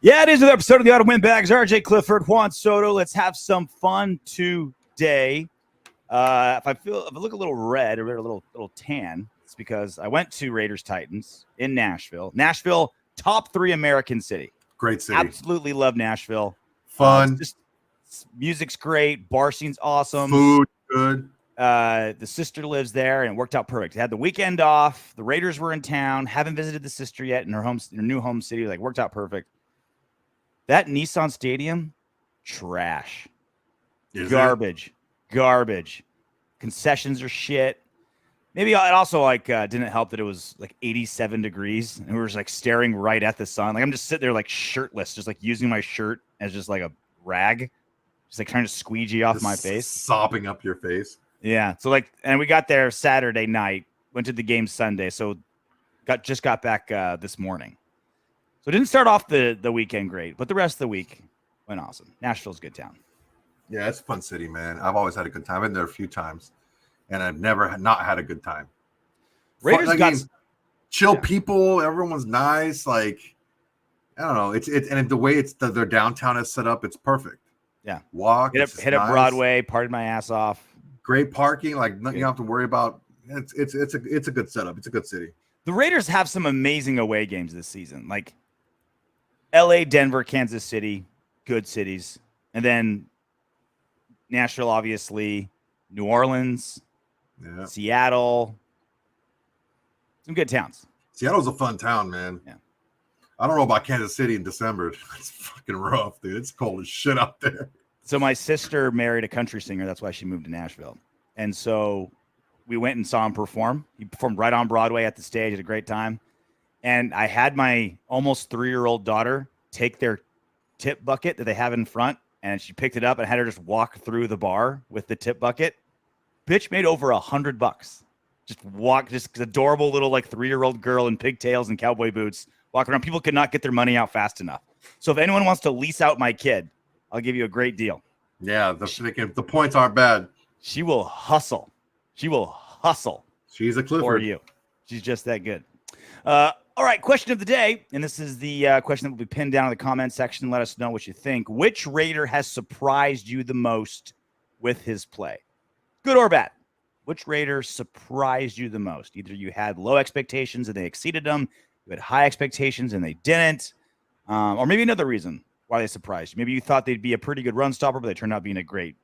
Yeah, it is another episode of the Auto Windbags. RJ Clifford, Juan Soto. Let's have some fun today. If I look a little red or a little tan, it's because I went to Raiders Titans in Nashville. Nashville, top 3 American city. Great city. Absolutely love Nashville. Fun. Music's great. Bar scene's awesome. Food good. The sister lives there, and it worked out perfect. Had the weekend off. The Raiders were in town. Haven't visited the sister yet in her new home city. Like, worked out perfect. That Nissan Stadium, trash. Garbage. Concessions are shit. Maybe it also didn't help that it was like 87 degrees and we were just like staring right at the sun. Like I'm just sitting there like shirtless, just like using my shirt as just like a rag, just like trying to squeegee off my face, sopping up your face. Yeah. So and we got there Saturday night, went to the game Sunday, so just got back this morning. So it didn't start off the weekend great, but the rest of the week went awesome. Nashville's a good town. Yeah, it's a fun city, man. I've always had a good time. I've been there a few times, and I've never not had a good time. Raiders got chill people. Everyone's nice. Like, I don't know. It's and the way their downtown is set up, it's perfect. Yeah. Walk. Hit up Broadway. Partied my ass off. Great parking. Like nothing you don't have to worry about. It's a good setup. It's a good city. The Raiders have some amazing away games this season. Like LA, Denver, Kansas City, good cities. And then Nashville, obviously, New Orleans, Seattle. Some good towns. Seattle's a fun town, man. Yeah. I don't know about Kansas City in December. It's fucking rough, dude. It's cold as shit out there. So my sister married a country singer. That's why she moved to Nashville. And so we went and saw him perform. He performed right on Broadway at the stage. Had a great time. And I had my almost 3-year-old daughter take their tip bucket that they have in front, and she picked it up and had her just walk through the bar with the tip bucket. Bitch made over $100. Just adorable little 3-year-old girl in pigtails and cowboy boots walking around. People could not get their money out fast enough. So if anyone wants to lease out my kid, I'll give you a great deal. Yeah, the points aren't bad. She will hustle. She's a Clifford. For you. She's just that good. All right, question of the day, and this is the question that will be pinned down in the comment section. Let us know what you think. Which Raider has surprised you the most with his play? Good or bad? Which Raider surprised you the most? Either you had low expectations and they exceeded them, you had high expectations and they didn't, or maybe another reason why they surprised you. Maybe you thought they'd be a pretty good run stopper, but they turned out being a great,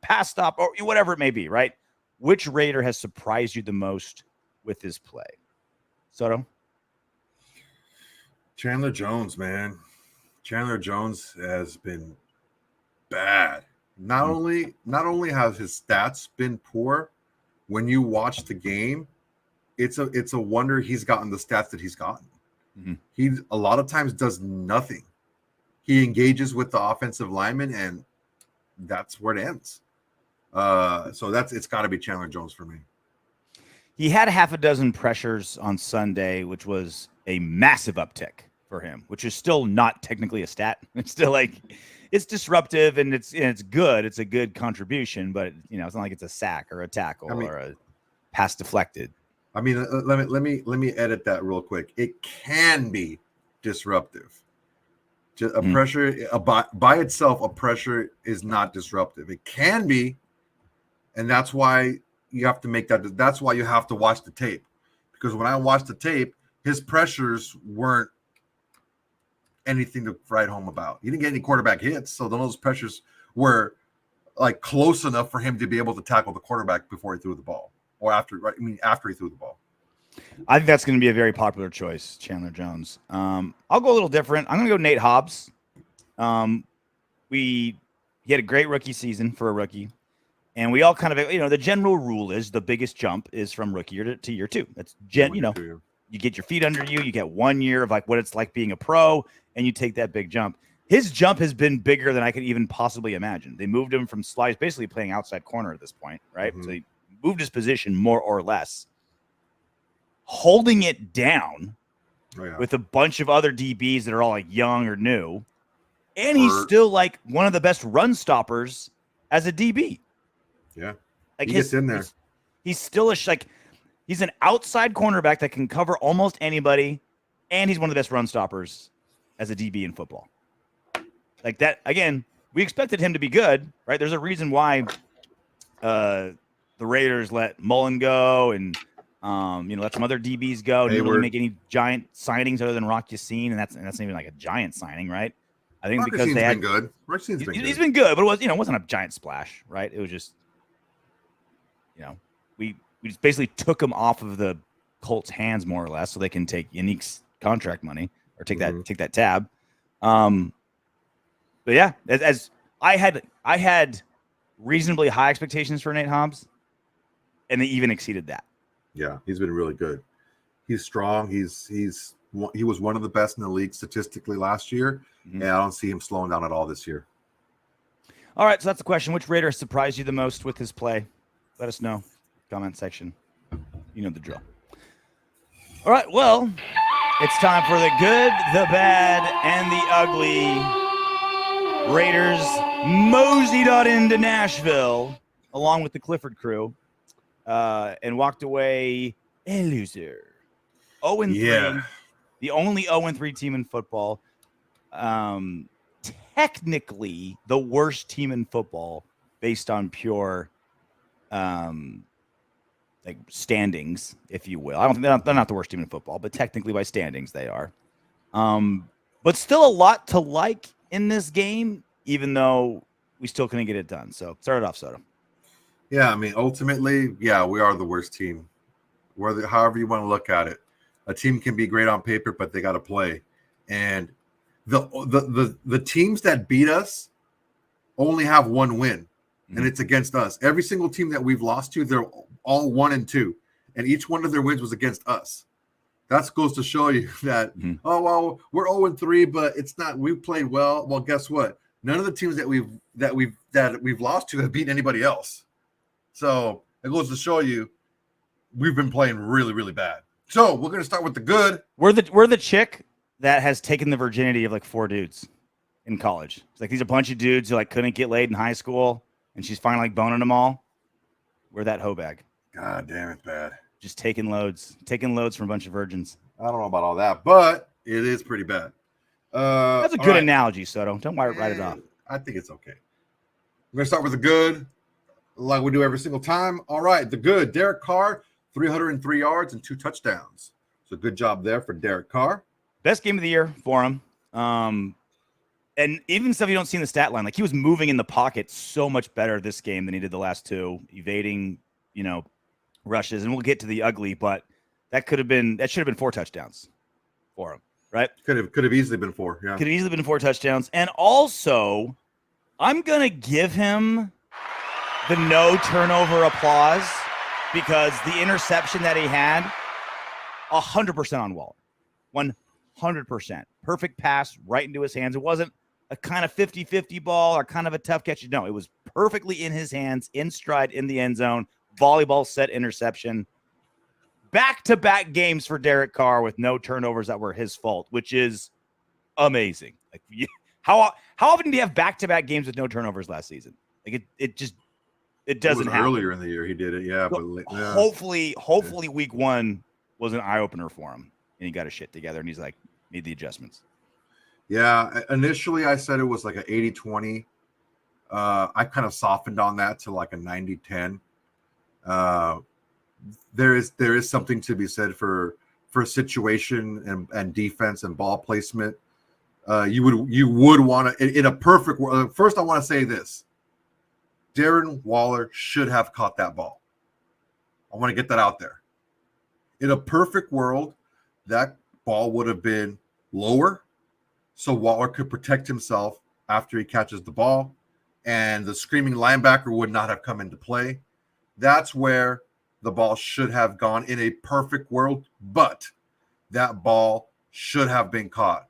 pass stop, or whatever it may be, right? Which Raider has surprised you the most with his play? Soto? Chandler Jones, man. Chandler Jones has been bad. Not only have his stats been poor, when you watch the game, it's a wonder he's gotten the stats that he's gotten. Mm-hmm. He a lot of times does nothing. He engages with the offensive lineman, and that's where it ends. So it's got to be Chandler Jones for me. He had half a dozen pressures on Sunday, which was a massive uptick for him, which is still not technically a stat. It's still it's disruptive and it's good. It's a good contribution, but it's not like it's a sack or a tackle or a pass deflected. I mean, let me edit that real quick. It can be disruptive. Just a pressure by itself, a pressure is not disruptive. It can be, and that's why you have to make that. That's why you have to watch the tape, because when I watched the tape, his pressures weren't anything to write home about. He didn't get any quarterback hits, so those pressures were close enough for him to be able to tackle the quarterback before he threw the ball, or after. Right? I mean, after he threw the ball. I think that's going to be a very popular choice, Chandler Jones. I'll go a little different. I'm going to go Nate Hobbs. He had a great rookie season for a rookie. And we all kind of, the general rule is the biggest jump is from rookie year to year 2. That's you get your feet under you get 1 year of what it's like being a pro, and you take that big jump. His jump has been bigger than I could even possibly imagine. They moved him from slides, basically playing outside corner at this point, right? Mm-hmm. So he moved his position more or less, holding it down with a bunch of other DBs that are all young or new. And he's still one of the best run stoppers as a DB. Yeah. He gets in there. He's still he's an outside cornerback that can cover almost anybody, and he's one of the best run stoppers as a DB in football. Like that, again, we expected him to be good, right? There's a reason why the Raiders let Mullen go and let some other DBs go. Didn't really make any giant signings other than Rock Yassin, and that's not even like a giant signing, right? I think because they had been good. He's been good, but it wasn't a giant splash, right? It was just, we just basically took him off of the Colts' hands more or less, so they can take Yannick's contract money or take that tab. But yeah, as I had reasonably high expectations for Nate Hobbs, and they even exceeded that. Yeah, he's been really good. He's strong. He was one of the best in the league statistically last year, and I don't see him slowing down at all this year. All right, so that's the question. Which Raider surprised you the most with his play? Let us know. Comment section. You know the drill. All right, well, it's time for the good, the bad, and the ugly. Raiders moseyed on into Nashville along with the Clifford crew and walked away a loser. 0-3. Yeah. The only 0-3 team in football. Technically the worst team in football based on pure like standings, if you will. I don't think they're not the worst team in football, but technically by standings they are. But still a lot to like in this game, even though we still couldn't get it done. So start it off, Soto. Yeah, I mean, ultimately, yeah, we are the worst team. However you want to look at it. A team can be great on paper, but they got to play. And the teams that beat us only have one win, and it's against us. Every single team that we've lost to, they're all 1-2, and each one of their wins was against us. That goes to show you that, we're 0-3, but it's not. We played well. Well, guess what? None of the teams that we've lost to have beaten anybody else. So it goes to show you we've been playing really, really bad. So we're gonna start with the good. We're the chick that has taken the virginity of like 4 dudes in college. It's like these are a bunch of dudes who like couldn't get laid in high school, and she's finally like boning them all. We're that hoe bag. God damn, it's bad. Just taking loads from a bunch of virgins. I don't know about all that, but it is pretty bad. That's a good analogy, Soto. Don't write it off. I think it's okay. We're going to start with the good, like we do every single time. All right, the good. Derek Carr, 303 yards and 2 touchdowns. So good job there for Derek Carr. Best game of the year for him. And even stuff you don't see in the stat line. Like he was moving in the pocket so much better this game than he did the last 2, evading, rushes. And we'll get to the ugly, but that should have been 4 touchdowns for him, right? Could have easily been 4. Yeah. Could have easily been 4 touchdowns. And also, I'm going to give him the no turnover applause because the interception that he had, 100% on Waller. 100%. Perfect pass right into his hands. It wasn't a kind of 50-50 ball or kind of a tough catch. No, it was perfectly in his hands, in stride, in the end zone. Volleyball set interception. Back-to-back games for Derek Carr with no turnovers that were his fault, which is amazing. Like, how often do you have back-to-back games with no turnovers last season? Like it doesn't happen. Earlier in the year he did it, yeah. But hopefully week 1 was an eye opener for him, and he got his shit together, and he's like made the adjustments. Yeah, initially I said it was like an 80-20. I kind of softened on that to like a 90-10. There is something to be said for situation and defense and ball placement. You would want to in a perfect world. First, I want to say this: Darren Waller should have caught that ball. I want to get that out there. In a perfect world, that ball would have been lower, so Waller could protect himself after he catches the ball, and the screaming linebacker would not have come into play. That's where the ball should have gone in a perfect world, but that ball should have been caught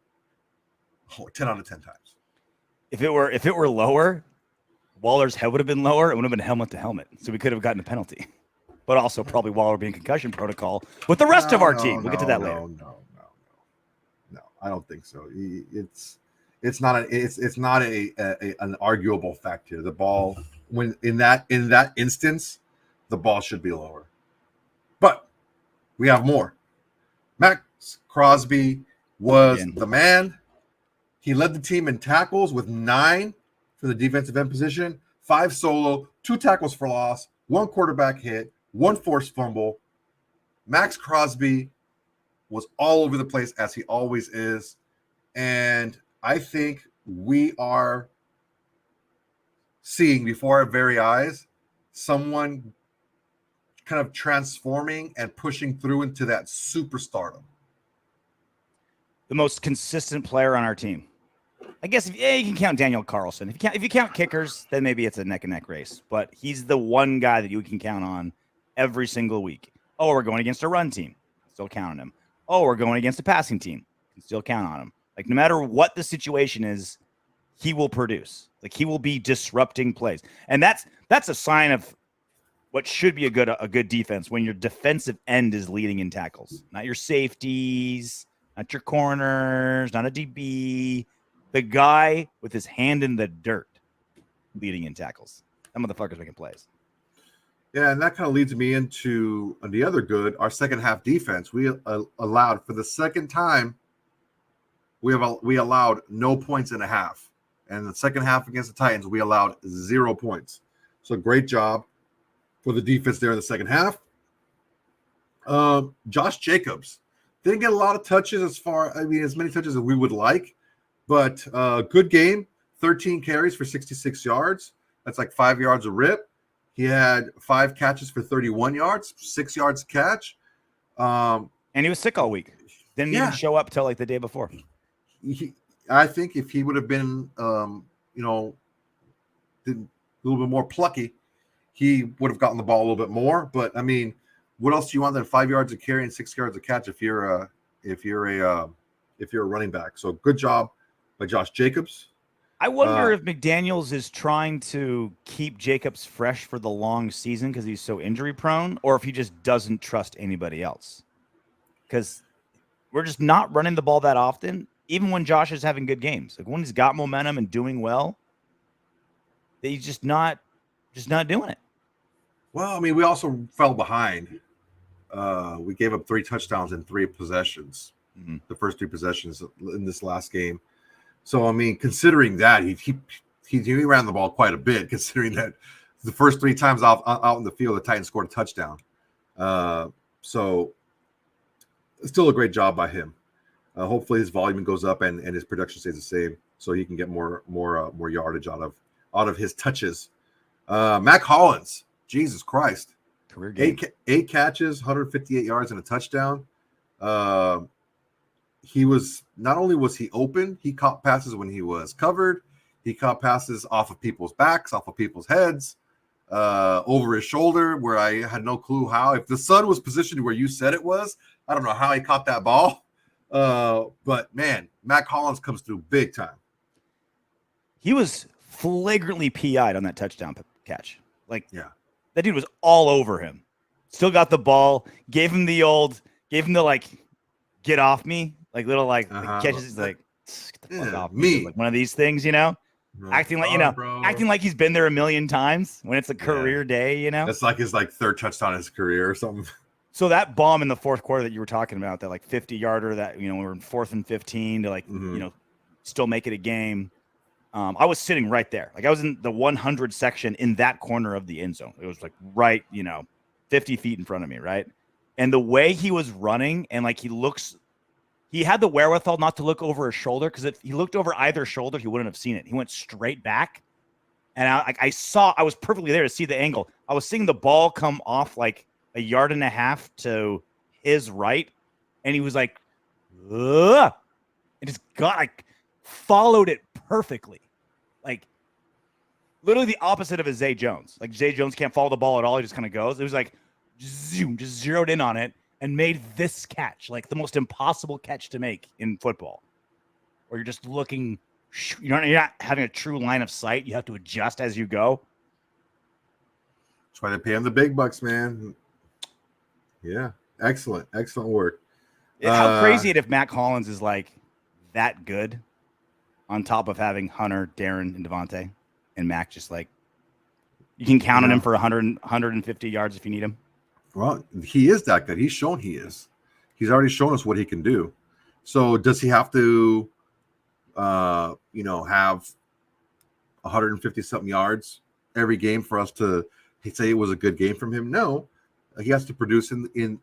10 out of 10 times. If it were lower, Waller's head would have been lower. It would have been helmet to helmet, so we could have gotten a penalty. But also probably Waller being concussion protocol with the rest of our team. We'll get to that later. No, I don't think so. It's not an arguable fact here. The ball, when in that instance, the ball should be lower. But we have more. Maxx Crosby was the man. He led the team in tackles with 9 for the defensive end position, 5 solo, 2 tackles for loss, 1 quarterback hit, 1 forced fumble. Maxx Crosby was all over the place, as he always is. And I think we are seeing before our very eyes someone kind of transforming and pushing through into that superstardom. The most consistent player on our team. I guess you can count Daniel Carlson. If you count kickers, then maybe it's a neck and neck race. But he's the one guy that you can count on every single week. Oh, we're going against a run team. Still count on him. Oh, we're going against a passing team. Can still count on him. Like, no matter what the situation is, he will produce. Like, he will be disrupting plays. And that's a sign of what should be a good defense, when your defensive end is leading in tackles. Not your safeties, not your corners, not a DB. The guy with his hand in the dirt leading in tackles. That motherfucker's making plays. Yeah, and that kind of leads me into the other good, our second half defense. We allowed, for the second time, we allowed no points in a half. And the second half against the Titans, we allowed 0 points. So great job for the defense there in the second half. Josh Jacobs didn't get a lot of touches, as many touches as we would like, but good game. 13 carries for 66 yards. That's like 5 yards a rip. He had 5 catches for 31 yards, 6 yards a catch. And he was sick all week. Didn't even show up till like the day before. I think if he would have been, a little bit more plucky, he would have gotten the ball a little bit more. But I mean, what else do you want than 5 yards of carry and 6 yards of catch if you're a running back? So good job by Josh Jacobs. I wonder if McDaniels is trying to keep Jacobs fresh for the long season because he's so injury prone, or if he just doesn't trust anybody else. Because we're just not running the ball that often, even when Josh is having good games. Like, when he's got momentum and doing well, he's just not doing it. Well, I mean, we also fell behind. We gave up 3 touchdowns in 3 possessions, the first 3 possessions in this last game. So, I mean, considering that, he ran the ball quite a bit, considering that the first 3 times out in the field, the Titans scored a touchdown. So, still a great job by him. Hopefully his volume goes up and his production stays the same, so he can get more yardage out of his touches. Mack Hollins, Jesus Christ, career game. 8 catches, 158 yards and a touchdown. He was, not only was he open, he caught passes when he was covered. He caught passes off of people's backs, off of people's heads, over his shoulder, where I had no clue how. If the sun was positioned where you said it was, I don't know how he caught that ball. But man, Mack Hollins comes through big time. He was flagrantly PI'd on that touchdown catch. Like, yeah, that dude was all over him. Still got the ball, gave him the like, get off me, like little like catches. He's like, get the fuck off me. Like one of these things, acting like he's been there a million times when it's a career day, That's like his third touchdown in his career or something. So that bomb in the fourth quarter that you were talking about, that like 50-yarder that, we were in 4th and 15 to still make it a game. I was sitting right there. Like, I was in the 100 section in that corner of the end zone. It was like right, 50 feet in front of me. Right. And the way he was running, and like, he had the wherewithal not to look over his shoulder, because if he looked over either shoulder, he wouldn't have seen it. He went straight back. And I was perfectly there to see the angle. I was seeing the ball come off like a yard and a half to his right. And he was like, ugh, and just followed it perfectly. Like, literally the opposite of a Zay Jones. Like, Zay Jones can't follow the ball at all. He just kind of goes. It was like, zoom, just zeroed in on it and made this catch, like the most impossible catch to make in football, where you're just looking, you're not having a true line of sight. You have to adjust as you go. That's why they pay him the big bucks, man. Yeah. Excellent work. How crazy it if Mack Hollins is like that good, on top of having Hunter, Darren, and Davante, and Mack just like, you can count on him for 150 yards if you need him. Well, he is that good. He's shown he is. He's already shown us what he can do. So does he have to have 150 something yards every game for us to say it was a good game from him. No, he has to produce in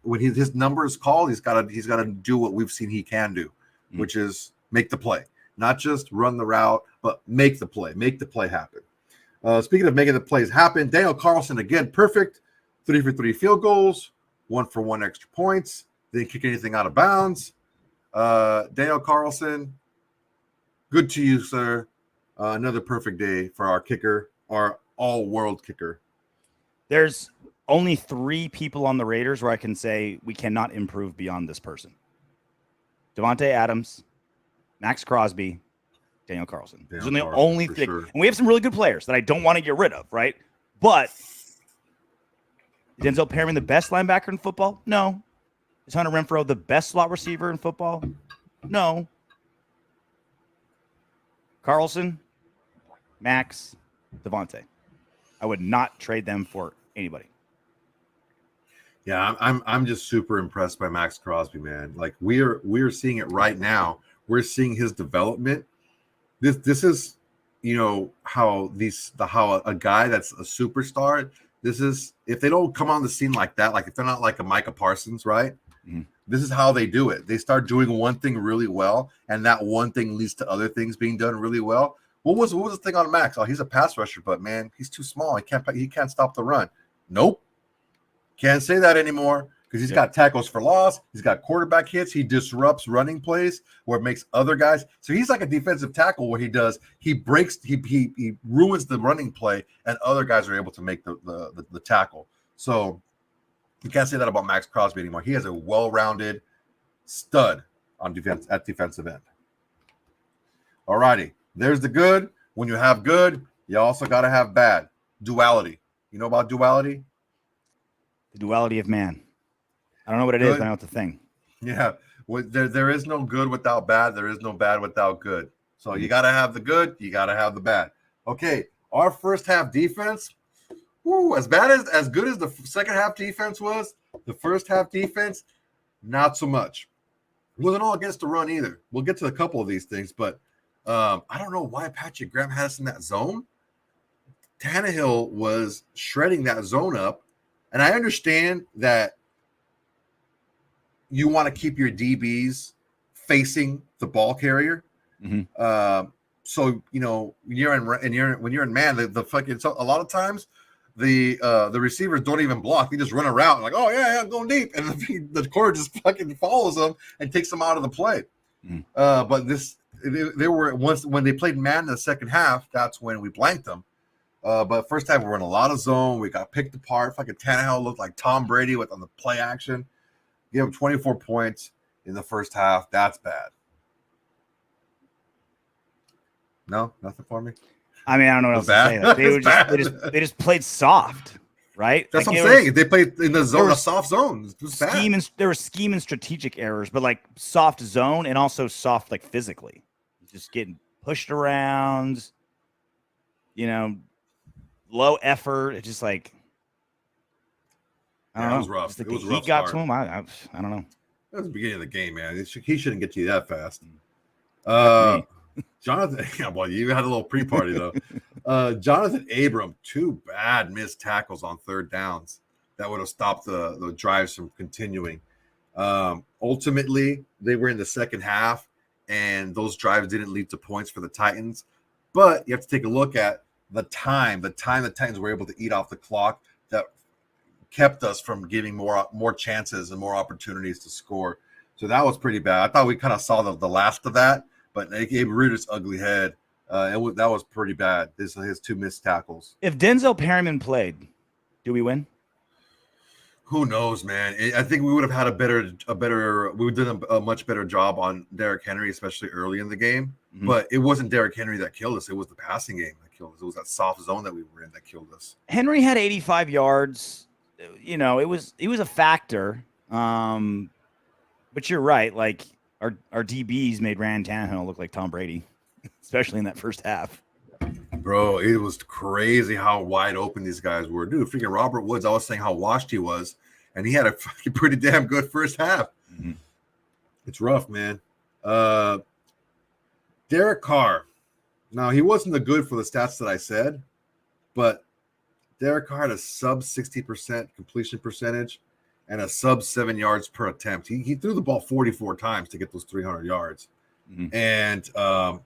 when his number is called. He's got to do what we've seen he can do, which is make the play, not just run the route, but make the play happen. Speaking of making the plays happen, Daniel Carlson again, perfect, 3 for 3 field goals, 1 for 1 extra points. Didn't kick anything out of bounds. Daniel Carlson, good to you, sir. Another perfect day for our kicker, our all-world kicker. There's only 3 people on the Raiders where I can say we cannot improve beyond this person. Davante Adams, Maxx Crosby, Daniel Carlson. Those are the only thing. Sure. And we have some really good players that I don't want to get rid of, right? But is Denzel Perryman the best linebacker in football? No. Is Hunter Renfrow the best slot receiver in football? No. Carlson, Max, Davante. I would not trade them for anybody. Yeah, I'm just super impressed by Maxx Crosby, man. Like we're seeing it right now. We're seeing his development. This is, how a guy that's a superstar. This is, if they don't come on the scene like that, like if they're not like a Micah Parsons, right? Mm-hmm. This is how they do it. They start doing one thing really well, and that one thing leads to other things being done really well. What was the thing on Max? Oh, he's a pass rusher, but man, he's too small. He can't stop the run. Nope. Can't say that anymore because he's got tackles for loss. He's got quarterback hits. He disrupts running plays where it makes other guys. So he's like a defensive tackle. What he does, he breaks, he ruins the running play, and other guys are able to make the tackle. So you can't say that about Maxx Crosby anymore. He has a well-rounded stud on defense at defensive end. All righty. There's the good. When you have good, you also got to have bad. Duality. You know about duality? The duality of man. I don't know what it is, but I know it's a thing. Yeah. There is no good without bad. There is no bad without good. So you got to have the good. You got to have the bad. Okay. Our first half defense, as good as the second half defense was, the first half defense, not so much. It wasn't all against the run either. We'll get to a couple of these things, but I don't know why Patrick Graham had us in that zone. Tannehill was shredding that zone up. And I understand that you want to keep your DBs facing the ball carrier. Mm-hmm. So when you're in man, so a lot of times the receivers don't even block; they just run around like, oh yeah, I'm going deep, and the corner just fucking follows them and takes them out of the play. Mm-hmm. But they were once when they played man in the second half, that's when we blanked them. But first time we were in a lot of zone. We got picked apart. Fucking Tannehill looked like Tom Brady on the play action. Gave him 24 points in the first half. That's bad. No, nothing for me. I mean, I don't know what else to say. They just played soft, right? That's what I'm saying. They played in the zone, a soft zone. It was bad. There were scheme and strategic errors, but like soft zone and also soft like physically, just getting pushed around. Low effort. It's just like I don't know. It was rough. It was a rough he got start. to him. I don't know. That was the beginning of the game, man. He shouldn't get to you that fast. Johnathan, yeah, well, you had a little pre-party though. Johnathan Abram, 2 bad missed tackles on third downs that would have stopped the drives from continuing. Ultimately, they were in the second half, and those drives didn't lead to points for the Titans. But you have to take a look at the time the Titans were able to eat off the clock that kept us from giving more chances and more opportunities to score. So that was pretty bad. I thought we kind of saw the last of that, but they gave Reader's ugly head. That was pretty bad. His 2 missed tackles. If Denzel Perryman played, do we win? Who knows, man? I think we would have had we did a much better job on Derrick Henry, especially early in the game. Mm-hmm. But it wasn't Derrick Henry that killed us. It was the passing game that killed us. It was that soft zone that we were in that killed us. Henry had 85 yards. It was a factor. But you're right. Like our DBs made Rand Tannehill look like Tom Brady, especially in that first half. Bro, it was crazy how wide open these guys were. Dude, freaking Robert Woods, I was saying how washed he was, and he had a fucking pretty damn good first half. Mm-hmm. It's rough, man. Derek Carr. Now, he wasn't good for the stats that I said, but Derek Carr had a sub 60% completion percentage and a sub 7 yards per attempt. He threw the ball 44 times to get those 300 yards. Mm-hmm. And I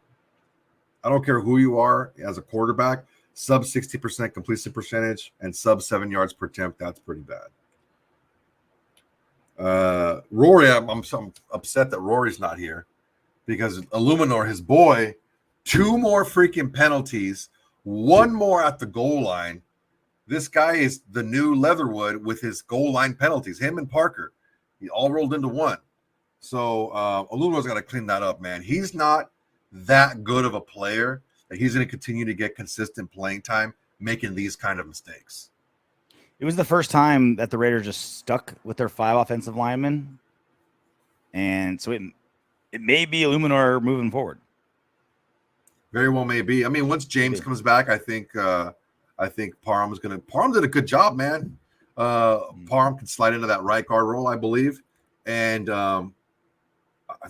don't care who you are as a quarterback, sub 60% completion percentage and sub 7 yards per attempt, that's pretty bad. Rory, I'm upset that Rory's not here because Eluemunor, his boy, 2 more freaking penalties, 1 more at the goal line. This guy is the new Leatherwood with his goal line penalties. Him and Parker, he all rolled into one. So Eluemunor's got to clean that up, man. He's not that good of a player that he's going to continue to get consistent playing time making these kind of mistakes. It was the first time that the Raiders just stuck with their 5 offensive linemen. And so it may be Eluemunor moving forward. Very well may be. I mean, once James comes back, I think Parham did a good job, man. Parham can slide into that right guard role, I believe. And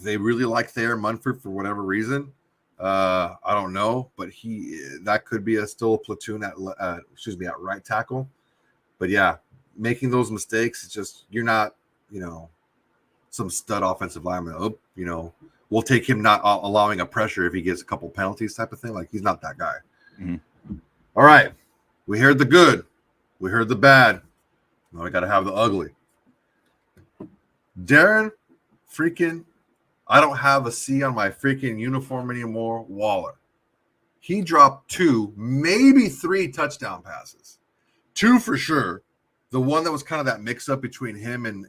they really like Thayer Munford for whatever reason. I don't know, but that could be still a platoon at right tackle. But yeah, making those mistakes, it's just you're not, some stud offensive lineman. We'll take him not allowing a pressure if he gets a couple penalties type of thing. Like, he's not that guy. Mm-hmm. All right. We heard the good. We heard the bad. Now we got to have the ugly. Darren, I don't have a C on my freaking uniform anymore. Waller. He dropped 2, maybe 3 touchdown passes. 2 for sure. The one that was kind of that mix-up between him and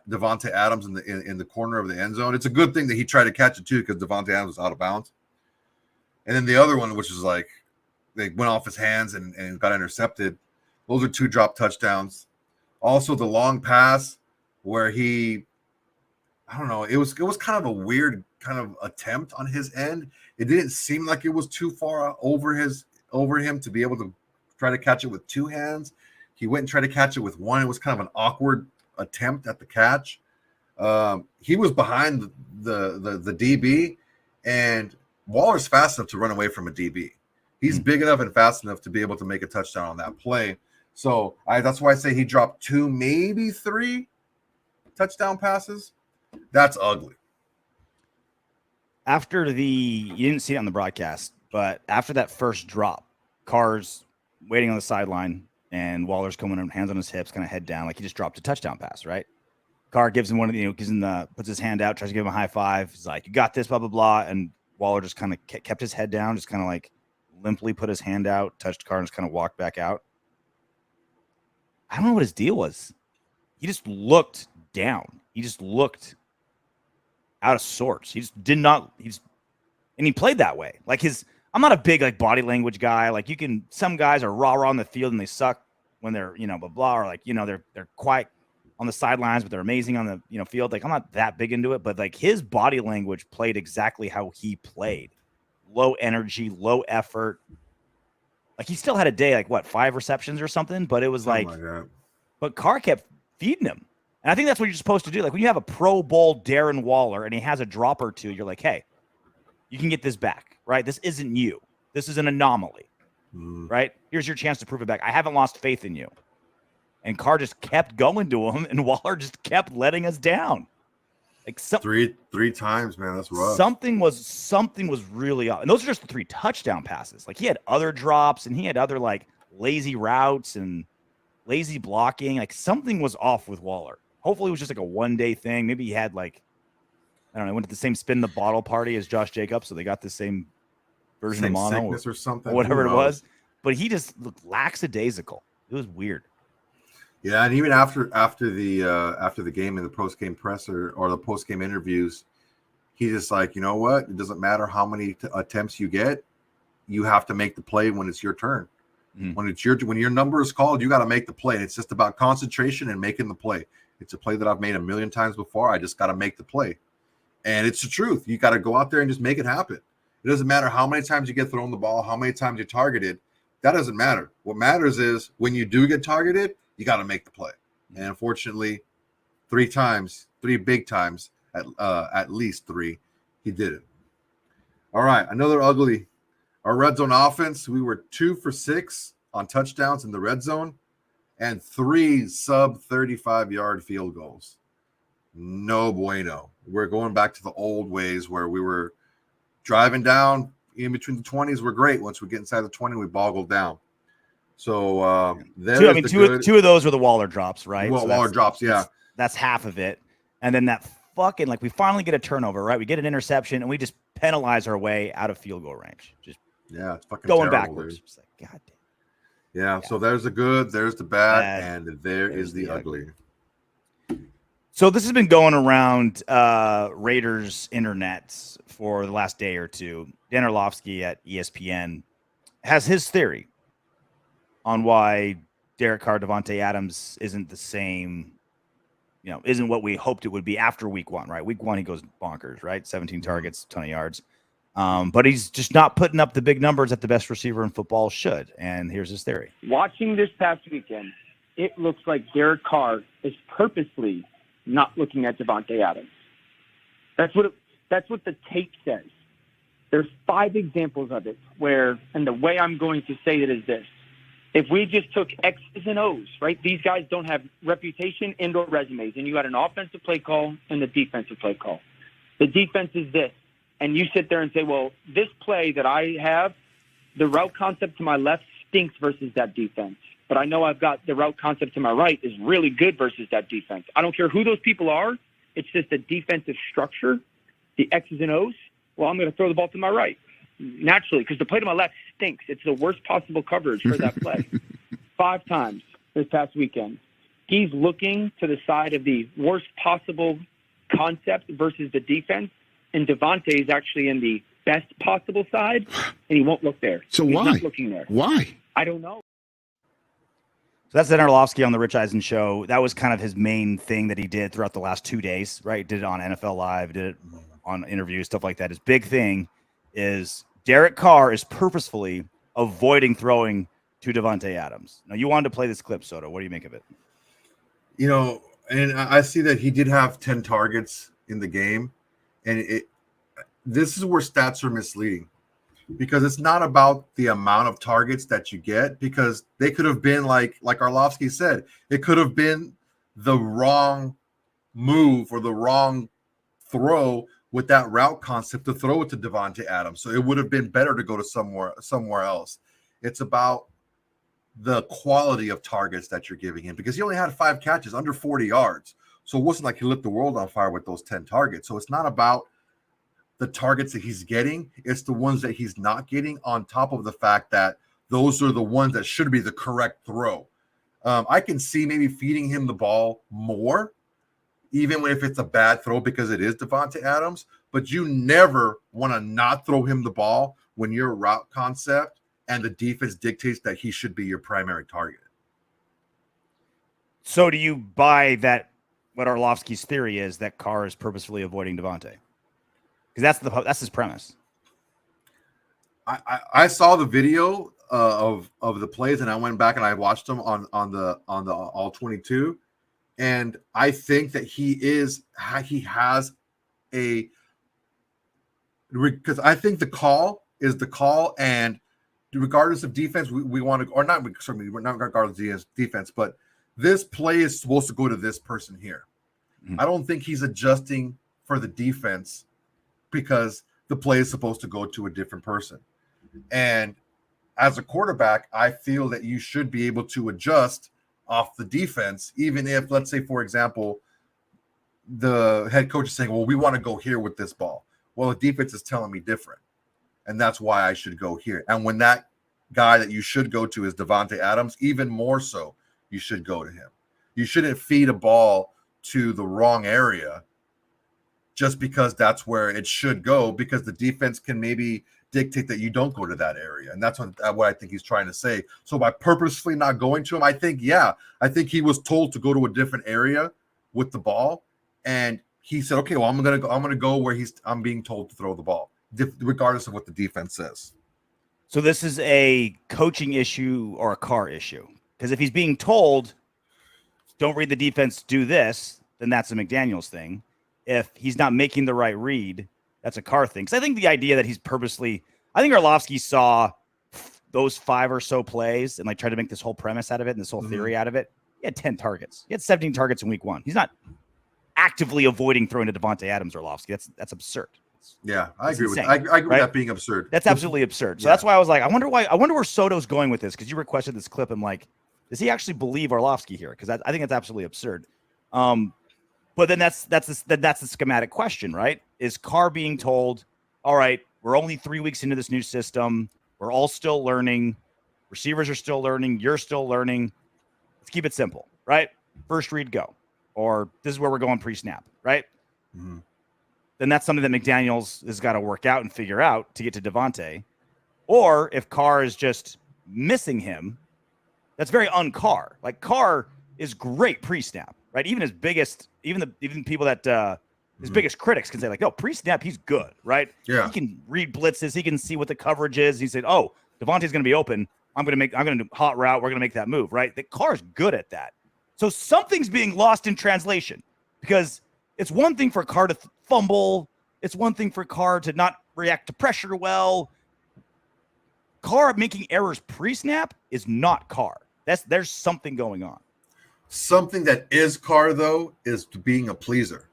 Davante Adams in the corner of the end zone. It's a good thing that he tried to catch it too, because Davante Adams was out of bounds. And then the other one, which is like they went off his hands and got intercepted. Those are 2 drop touchdowns. Also, the long pass where I don't know, it was kind of a weird kind of attempt on his end. It didn't seem like it was too far over him to be able to try to catch it with 2 hands. He went and tried to catch it with 1. It was kind of an awkward attempt at the catch. He was behind the DB, and Waller's fast enough to run away from a DB. He's big enough and fast enough to be able to make a touchdown on that play. So that's why I say he dropped 2, maybe 3 touchdown passes. That's ugly. After you didn't see it on the broadcast, but after that first drop, Carr's waiting on the sideline, and Waller's coming in, hands on his hips, kind of head down, like he just dropped a touchdown pass, right? Carr gives him puts his hand out, tries to give him a high five. He's like, "You got this," blah blah blah, and Waller just kind of kept his head down, just kind of like limply put his hand out, touched Carr, and just kind of walked back out. I don't know what his deal was. He just looked down. He just looked out of sorts. He just did not. And he played that way. Like I'm not a big like body language guy. Like some guys are rah on the field and they suck when they're blah blah, or like they're quiet on the sidelines but they're amazing on the field. Like, I'm not that big into it, but like his body language played exactly how he played. Low energy, low effort. Like, he still had a day, like 5 receptions or something, but it was but Carr kept feeding him. And I think that's what you're supposed to do. Like, when you have a Pro Bowl Darren Waller and he has a drop or 2, you're like, hey, you can get this back, right? This isn't you. This is an anomaly, right? Here's your chance to prove it back. I haven't lost faith in you. And Carr just kept going to him, and Waller just kept letting us down. Like, three times, man. That's rough. Something was really off. And those are just the 3 touchdown passes. Like, he had other drops, and he had other like lazy routes and lazy blocking. Like, something was off with Waller. Hopefully it was just like a one-day thing. Maybe he had went to the same spin the bottle party as Josh Jacobs, so they got the same version of mono or something, or whatever it was. But he just looked lackadaisical. It was weird. Yeah, and even after the game in the post-game presser or the post-game interviews, he's just like, you know what? It doesn't matter how many attempts you get. You have to make the play when it's your turn. When your number is called, you got to make the play. It's just about concentration and making the play. It's a play that I've made a million times before. I just got to make the play. And it's the truth. You got to go out there and just make it happen. It doesn't matter how many times you get thrown the ball, how many times you're targeted. That doesn't matter. What matters is when you do get targeted, you got to make the play. And unfortunately, 3 big times, at least 3, He didn't. All right, another ugly. Our red zone offense, we were 2 for 6 on touchdowns in the red zone and 3 sub 35-yard field goals. No bueno. We're going back to the old ways where we were driving down in between the 20s. We're great. Once we get inside the 20, we boggled down. So two of those were the Waller drops, right? Well, Waller drops, yeah. That's half of it. And then that fucking, like, we finally get a turnover, right? We get an interception, and we just penalize our way out of field goal range. Just it's fucking going terrible, backwards. Dude. It's like, God damn. Yeah, so there's the good, there's the bad, and there's the ugly. So this has been going around Raiders internet for the last day or two. Dan Orlovsky at ESPN has his theory on why Derek Carr, Davante Adams isn't the same, isn't what we hoped it would be after week 1, right? Week 1, he goes bonkers, right? 17 targets, ton of yards. But he's just not putting up the big numbers that the best receiver in football should. And here's his theory. Watching this past weekend, it looks like Derek Carr is purposely not looking at Davante Adams. That's what the tape says. There's 5 examples of it where, and the way I'm going to say it is this. If we just took X's and O's, right? These guys don't have reputation and/or resumes, and you had an offensive play call and a defensive play call. The defense is this, and you sit there and say, well, this play that I have, the route concept to my left stinks versus that defense. But I know I've got the route concept to my right is really good versus that defense. I don't care who those people are. It's just the defensive structure, the X's and O's. Well, I'm going to throw the ball to my right. Naturally, because the play to my left stinks. It's the worst possible coverage for that play. 5 times this past weekend. He's looking to the side of the worst possible concept versus the defense, and Davante is actually in the best possible side, and he won't look there. So He's why? not looking there. Why? I don't know. So that's Dan Orlovsky on the Rich Eisen show. That was kind of his main thing that he did throughout the last 2 days, right? Did it on NFL Live, did it on interviews, stuff like that. His big thing is Derek Carr is purposefully avoiding throwing to Davante Adams. Now, you wanted to play this clip, Soto. What do you make of it? And I see that he did have 10 targets in the game, and this is where stats are misleading, because it's not about the amount of targets that you get, because they could have been like Orlovsky said, it could have been the wrong move or the wrong throw with that route concept to throw it to Davante Adams. So it would have been better to go to somewhere else. It's about the quality of targets that you're giving him, because he only had 5 catches under 40 yards. So it wasn't like he lit the world on fire with those 10 targets. So it's not about the targets that he's getting. It's the ones that he's not getting, on top of the fact that those are the ones that should be the correct throw. I can see maybe feeding him the ball more, even if it's a bad throw, because it is Davante Adams, but you never want to not throw him the ball when your route concept and the defense dictates that he should be your primary target. So do you buy that, what Orlovsky's theory is, that Carr is purposefully avoiding Davante? Because that's his premise. I saw the video of the plays, and I went back and I watched them on the all 22. And I think that he has a, because I think the call is the call, and regardless of defense, we want to, or not, certainly we're not regardless of defense, but this play is supposed to go to this person here. Mm-hmm. I don't think he's adjusting for the defense because the play is supposed to go to a different person. And as a quarterback, I feel that you should be able to adjust off the defense, even if, let's say, for example, the head coach is saying, well, we want to go here with this ball. Well, the defense is telling me different, and that's why I should go here. And when that guy that you should go to is Davante Adams, even more so, you should go to him. You shouldn't feed a ball to the wrong area just because that's where it should go, because the defense can maybe dictate that you don't go to that area. And that's what I think he's trying to say. So by purposefully not going to him, I think he was told to go to a different area with the ball. And he said, okay, well, I'm going to go where I'm being told to throw the ball, regardless of what the defense says. So this is a coaching issue or a Carr issue? Because if he's being told, don't read the defense, do this, then that's a McDaniels thing. If he's not making the right read, that's a Carr thing. Because I think the idea that he's purposely, I think Orlovsky saw those 5 or so plays and like tried to make this whole premise out of it and this whole theory out of it. He had 10 targets. He had 17 targets in week 1. He's not actively avoiding throwing to Davante Adams or Orlovsky. That's absurd. Yeah, I agree insane, with I agree right? with that being absurd. That's absolutely absurd. So that's why I was like, I wonder where Soto's going with this, because you requested this clip. I'm like, does he actually believe Orlovsky here? Because I think that's absolutely absurd. But then that's the schematic question, right? Is Carr being told, all right, we're only 3 weeks into this new system. We're all still learning. Receivers are still learning. You're still learning. Let's keep it simple, right? First read, go. Or this is where we're going pre-snap, right? Mm-hmm. Then that's something that McDaniels has got to work out and figure out to get to Davante. Or if Carr is just missing him, that's very un-Carr. Like, Carr is great pre-snap, right? Even his biggest, even people that his biggest critics can say, like, no, pre-snap, he's good, right? Yeah. He can read blitzes. He can see what the coverage is. He said, oh, Davante's going to be open. I'm going to do hot route. We're going to make that move, right? The Carr's good at that. So something's being lost in translation, because it's one thing for Carr to fumble. It's one thing for Carr to not react to pressure well. Carr making errors pre-snap is not Carr. There's something going on. Something that is Carr, though, is being a pleaser.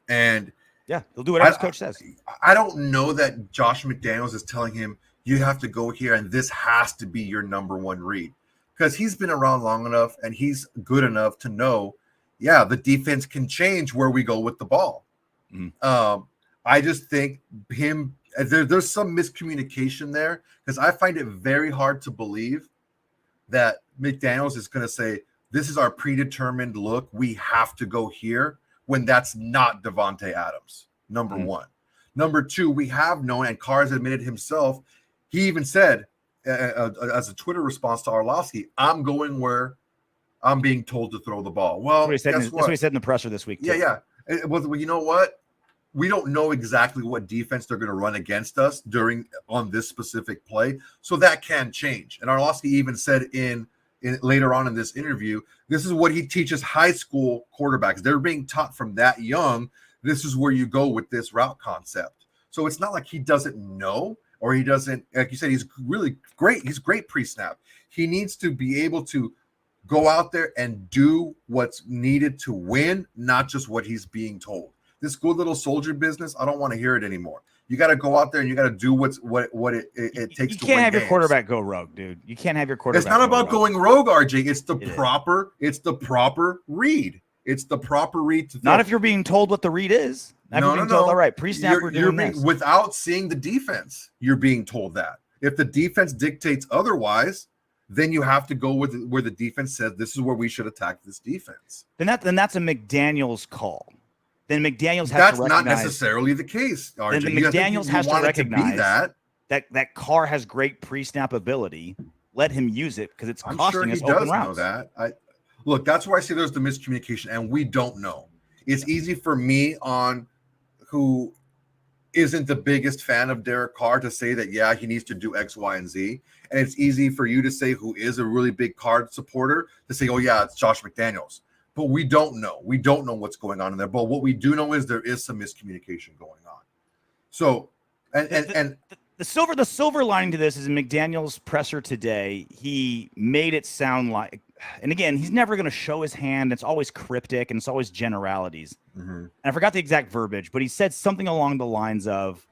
And yeah, he'll do whatever his coach says. I don't know that Josh McDaniels is telling him, you have to go here and this has to be your number one read, because he's been around long enough and he's good enough to know, yeah, the defense can change where we go with the ball. Mm-hmm. I just think there's some miscommunication there, because I find it very hard to believe that McDaniels is going to say, this is our predetermined look, we have to go here, when that's not Davante Adams, number one. Number two, we have known, and Carr has admitted himself, he even said, as a Twitter response to Orlovsky, I'm going where I'm being told to throw the ball. Well, that's what he said in the presser this week, too. Yeah. Well, you know what? We don't know exactly what defense they're going to run against us on this specific play, so that can change. And Orlovsky even said in later on in this interview, this is what he teaches high school quarterbacks. They're being taught from that young, this is where you go with this route concept. So it's not like he doesn't know, or he doesn't, like you said, he's really great. He's great pre-snap. He needs to be able to go out there and do what's needed to win, not just what he's being told. This good little soldier business, I don't want to hear it anymore. You got to go out there and you got to do what it takes to win. You can't have your quarterback go rogue, dude. You can't have your quarterback. It's not about going rogue, RJ. It's the proper read. It's the proper read to throw. Not if you're being told what the read is. Told, all right, pre-snap, we're doing this. Without seeing the defense, you're being told that. If the defense dictates otherwise, then you have to go with where the defense says this is where we should attack this defense. Then that's a McDaniels call. Then McDaniels has that's to recognize. Not necessarily the case, RJ. Then McDaniels has to recognize that Carr has great pre-snap ability. Let him use it, because it's costing us open routes. Know that. Look, that's where I say there's the miscommunication, and we don't know. It's easy for me, who isn't the biggest fan of Derek Carr, to say that, yeah, he needs to do X, Y, and Z. And it's easy for you to say, who is a really big Carr supporter, to say, oh, yeah, it's Josh McDaniels. But we don't know. We don't know what's going on in there. But what we do know is there is some miscommunication going on. So, the silver lining to this is in McDaniel's presser today, he made it sound like, and again, he's never going to show his hand. It's always cryptic and it's always generalities. Mm-hmm. And I forgot the exact verbiage, but he said something along the lines of,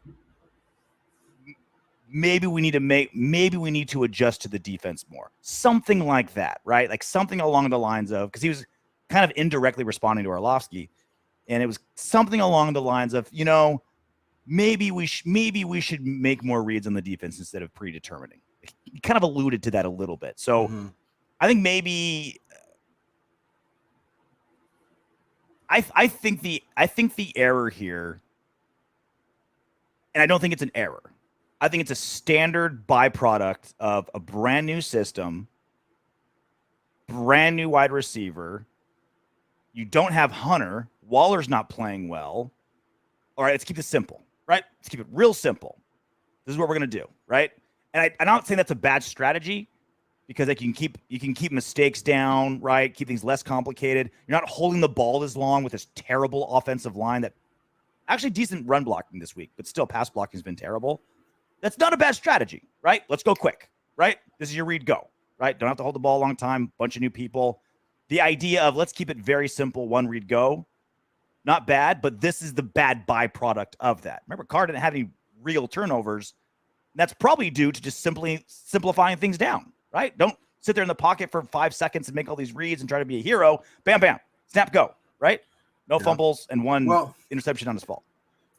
maybe we need to adjust to the defense more. Something like that, right? Like something along the lines of, because he was kind of indirectly responding to Orlovsky, and it was something along the lines of, maybe we should make more reads on the defense instead of predetermining. He kind of alluded to that a little bit. So I think maybe I think the error here, and I don't think it's an error, I think it's a standard byproduct of a brand new system, brand new wide receiver. You don't have Hunter. Waller's not playing well. All right, let's keep this simple, right? Let's keep it real simple. This is what we're going to do, right? And I'm not saying that's a bad strategy, because you can keep mistakes down, right? Keep things less complicated. You're not holding the ball as long with this terrible offensive line that actually decent run blocking this week, but still pass blocking has been terrible. That's not a bad strategy, right? Let's go quick, right? This is your read go, right? Don't have to hold the ball a long time, bunch of new people. The idea of let's keep it very simple, one read go, not bad, but this is the bad byproduct of that. Remember, Carr didn't have any real turnovers. That's probably due to just simply simplifying things down, right? Don't sit there in the pocket for 5 seconds and make all these reads and try to be a hero. Bam, bam, snap, go, right? No fumbles and one interception on his fault.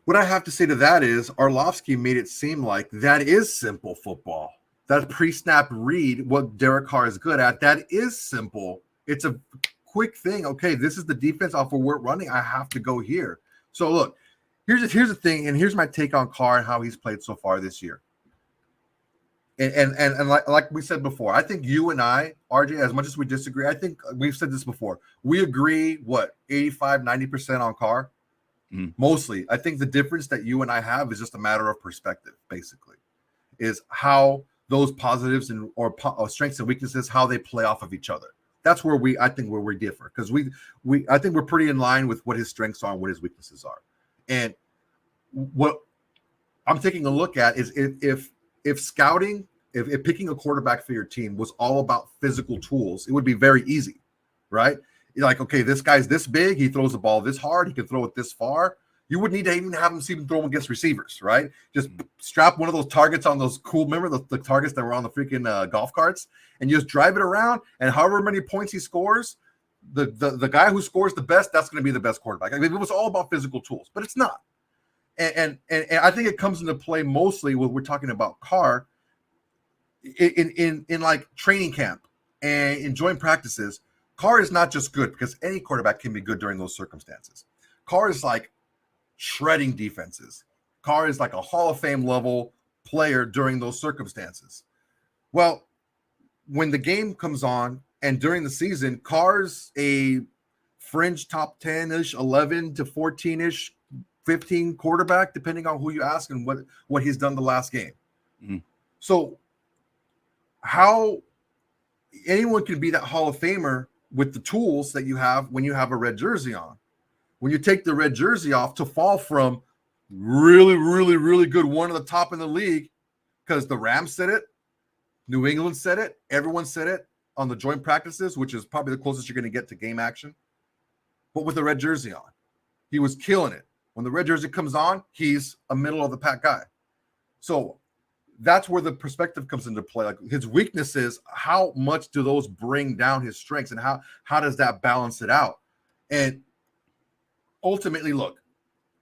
What I have to say to that is Orlovsky made it seem like that is simple football. That pre-snap read, what Derek Carr is good at, that is simple. It's a quick thing. Okay, this is the defense off of we're running. I have to go here. So look, here's the thing, and here's my take on Carr and how he's played so far this year. And like we said before, I think you and I, RJ, as much as we disagree, I think we've said this before. We agree, 85-90% on Carr? Mostly. I think the difference that you and I have is just a matter of perspective, basically, is how those positives and or strengths and weaknesses, how they play off of each other. That's where we differ, because I think we're pretty in line with what his strengths are and what his weaknesses are. And what I'm taking a look at is if scouting, if picking a quarterback for your team was all about physical tools, it would be very easy, right? You're like, okay, this guy's this big, he throws the ball this hard, he can throw it this far. You wouldn't need to even have him see him throw against receivers, right? Just strap one of those targets on those cool, remember the targets that were on the freaking golf carts, and you just drive it around, and however many points he scores, the guy who scores the best, that's going to be the best quarterback. I mean, it was all about physical tools, but it's not. And I think it comes into play mostly when we're talking about Carr in like training camp and in joint practices. Carr is not just good, because any quarterback can be good during those circumstances. Carr is like shredding defenses. Carr is like a Hall of Fame level player during those circumstances. Well, when the game comes on and during the season, Carr's a fringe top 10-ish, 11 to 14-ish, 15 quarterback, depending on who you ask and what he's done the last game. So how anyone can be that Hall of Famer with the tools that you have when you have a red jersey on. When you take the red jersey off, to fall from really, really, really good, one of the top in the league, because the Rams said it, New England said it, everyone said it on the joint practices, which is probably the closest you're going to get to game action. But with the red jersey on, he was killing it. When the red jersey comes on, he's a middle of the pack guy. So that's where the perspective comes into play. Like his weaknesses, how much do those bring down his strengths, and how does that balance it out? And ultimately, look,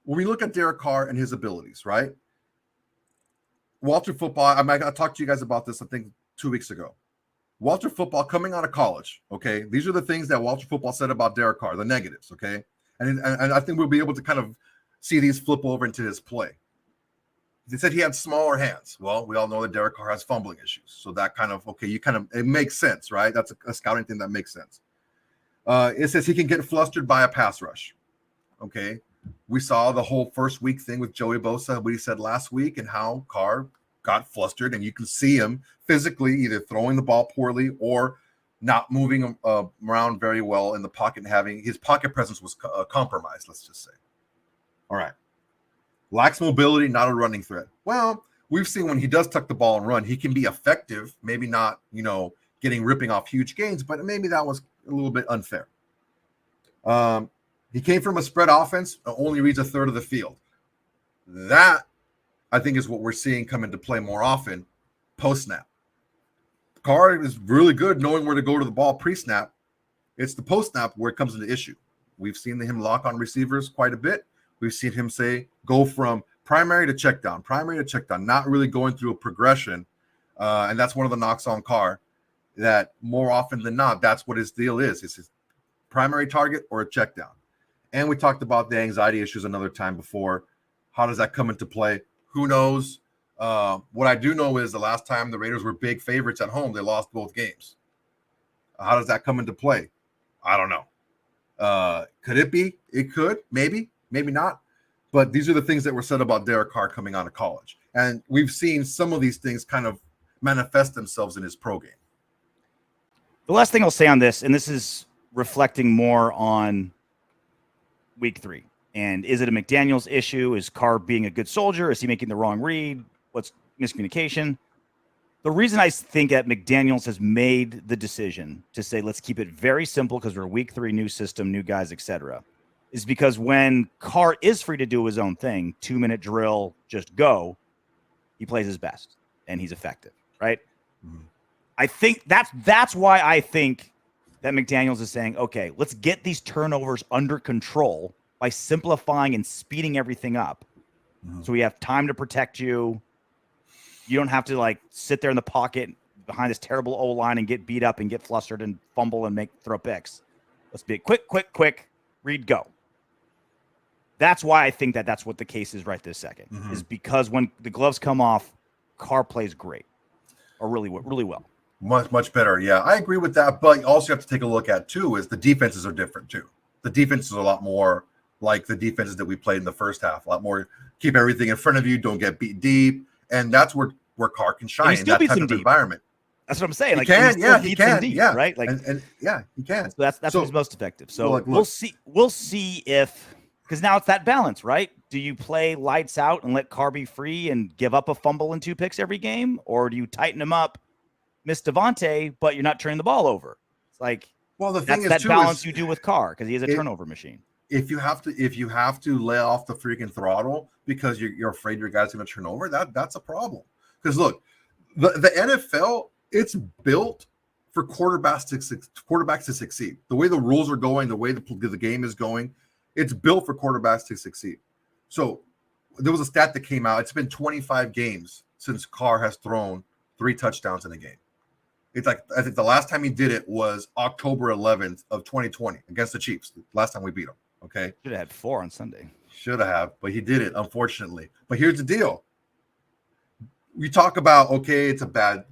when we look at Derek Carr and his abilities, right? Walter Football, I talked to you guys about this, I think 2 weeks ago. Walter Football coming out of college, okay? These are the things that Walter Football said about Derek Carr, the negatives, okay? And I think we'll be able to kind of see these flip over into his play. They said he had smaller hands. Well, we all know that Derek Carr has fumbling issues. So that kind of, okay, it makes sense, right? That's a scouting thing that makes sense. It says he can get flustered by a pass rush. Okay. We saw the whole first week thing with Joey Bosa, what he said last week, and how Carr got flustered, and you can see him physically either throwing the ball poorly or not moving around very well in the pocket, and having his pocket presence was compromised, let's just say. All right. Lacks mobility, not a running threat. Well, we've seen when he does tuck the ball and run, he can be effective, maybe not, ripping off huge gains, but maybe that was a little bit unfair. He came from a spread offense, only reads a third of the field. That, I think, is what we're seeing come into play more often post-snap. Carr is really good knowing where to go to the ball pre-snap. It's the post-snap where it comes into issue. We've seen him lock on receivers quite a bit. We've seen him go from primary to check down, not really going through a progression. And that's one of the knocks on Carr, that more often than not, that's what his deal is. It's his primary target or a check down. And we talked about the anxiety issues another time before. How does that come into play? Who knows? What I do know is the last time the Raiders were big favorites at home, they lost both games. How does that come into play? I don't know. Could it be? It could. Maybe not. But these are the things that were said about Derek Carr coming out of college. And we've seen some of these things kind of manifest themselves in his pro game. The last thing I'll say on this, and this is reflecting more on week 3. And is it a McDaniels issue? Is Carr being a good soldier? Is he making the wrong read? What's miscommunication? The reason I think that McDaniels has made the decision to say, let's keep it very simple because we're week 3, new system, new guys, etc., is because when Carr is free to do his own thing, 2-minute drill, just go, he plays his best and he's effective, right? Mm-hmm. I think that's why I think that McDaniels is saying, okay, let's get these turnovers under control by simplifying and speeding everything up. Mm-hmm. So we have time to protect you. You don't have to like sit there in the pocket behind this terrible O-line and get beat up and get flustered and fumble and throw picks. Let's be quick, read, go. That's why I think that's what the case is right this second, is because when the gloves come off, Carr plays great or really well. Much better. Yeah, I agree with that. But you also have to take a look at, too, is the defenses are different, too. The defenses are a lot more like the defenses that we played in the first half. A lot more keep everything in front of you, don't get beat deep. And that's where Carr can shine in that type of environment. That's what I'm saying. He can. Deep, yeah. Right? Like, and yeah, he can. So that's when he's most effective. So look. We'll see if, because now it's that balance, right? Do you play lights out and let Carr be free and give up a fumble and 2 picks every game? Or do you tighten him up, miss Davante, but you're not turning the ball over? It's like, well, the thing is, that balance you do with Carr because he is a turnover machine. If you have to lay off the freaking throttle because you're afraid your guy's going to turn over, that's a problem. Because look, the NFL, it's built for quarterbacks to succeed. The way the rules are going, the way the game is going, it's built for quarterbacks to succeed. So there was a stat that came out. It's been 25 games since Carr has thrown 3 touchdowns in a game. It's like, I think the last time he did it was October 11th of 2020 against the Chiefs. Last time we beat them. Okay. Should have had 4 on Sunday. Should have, but he did it, unfortunately. But here's the deal. We talk about, okay, it's a bad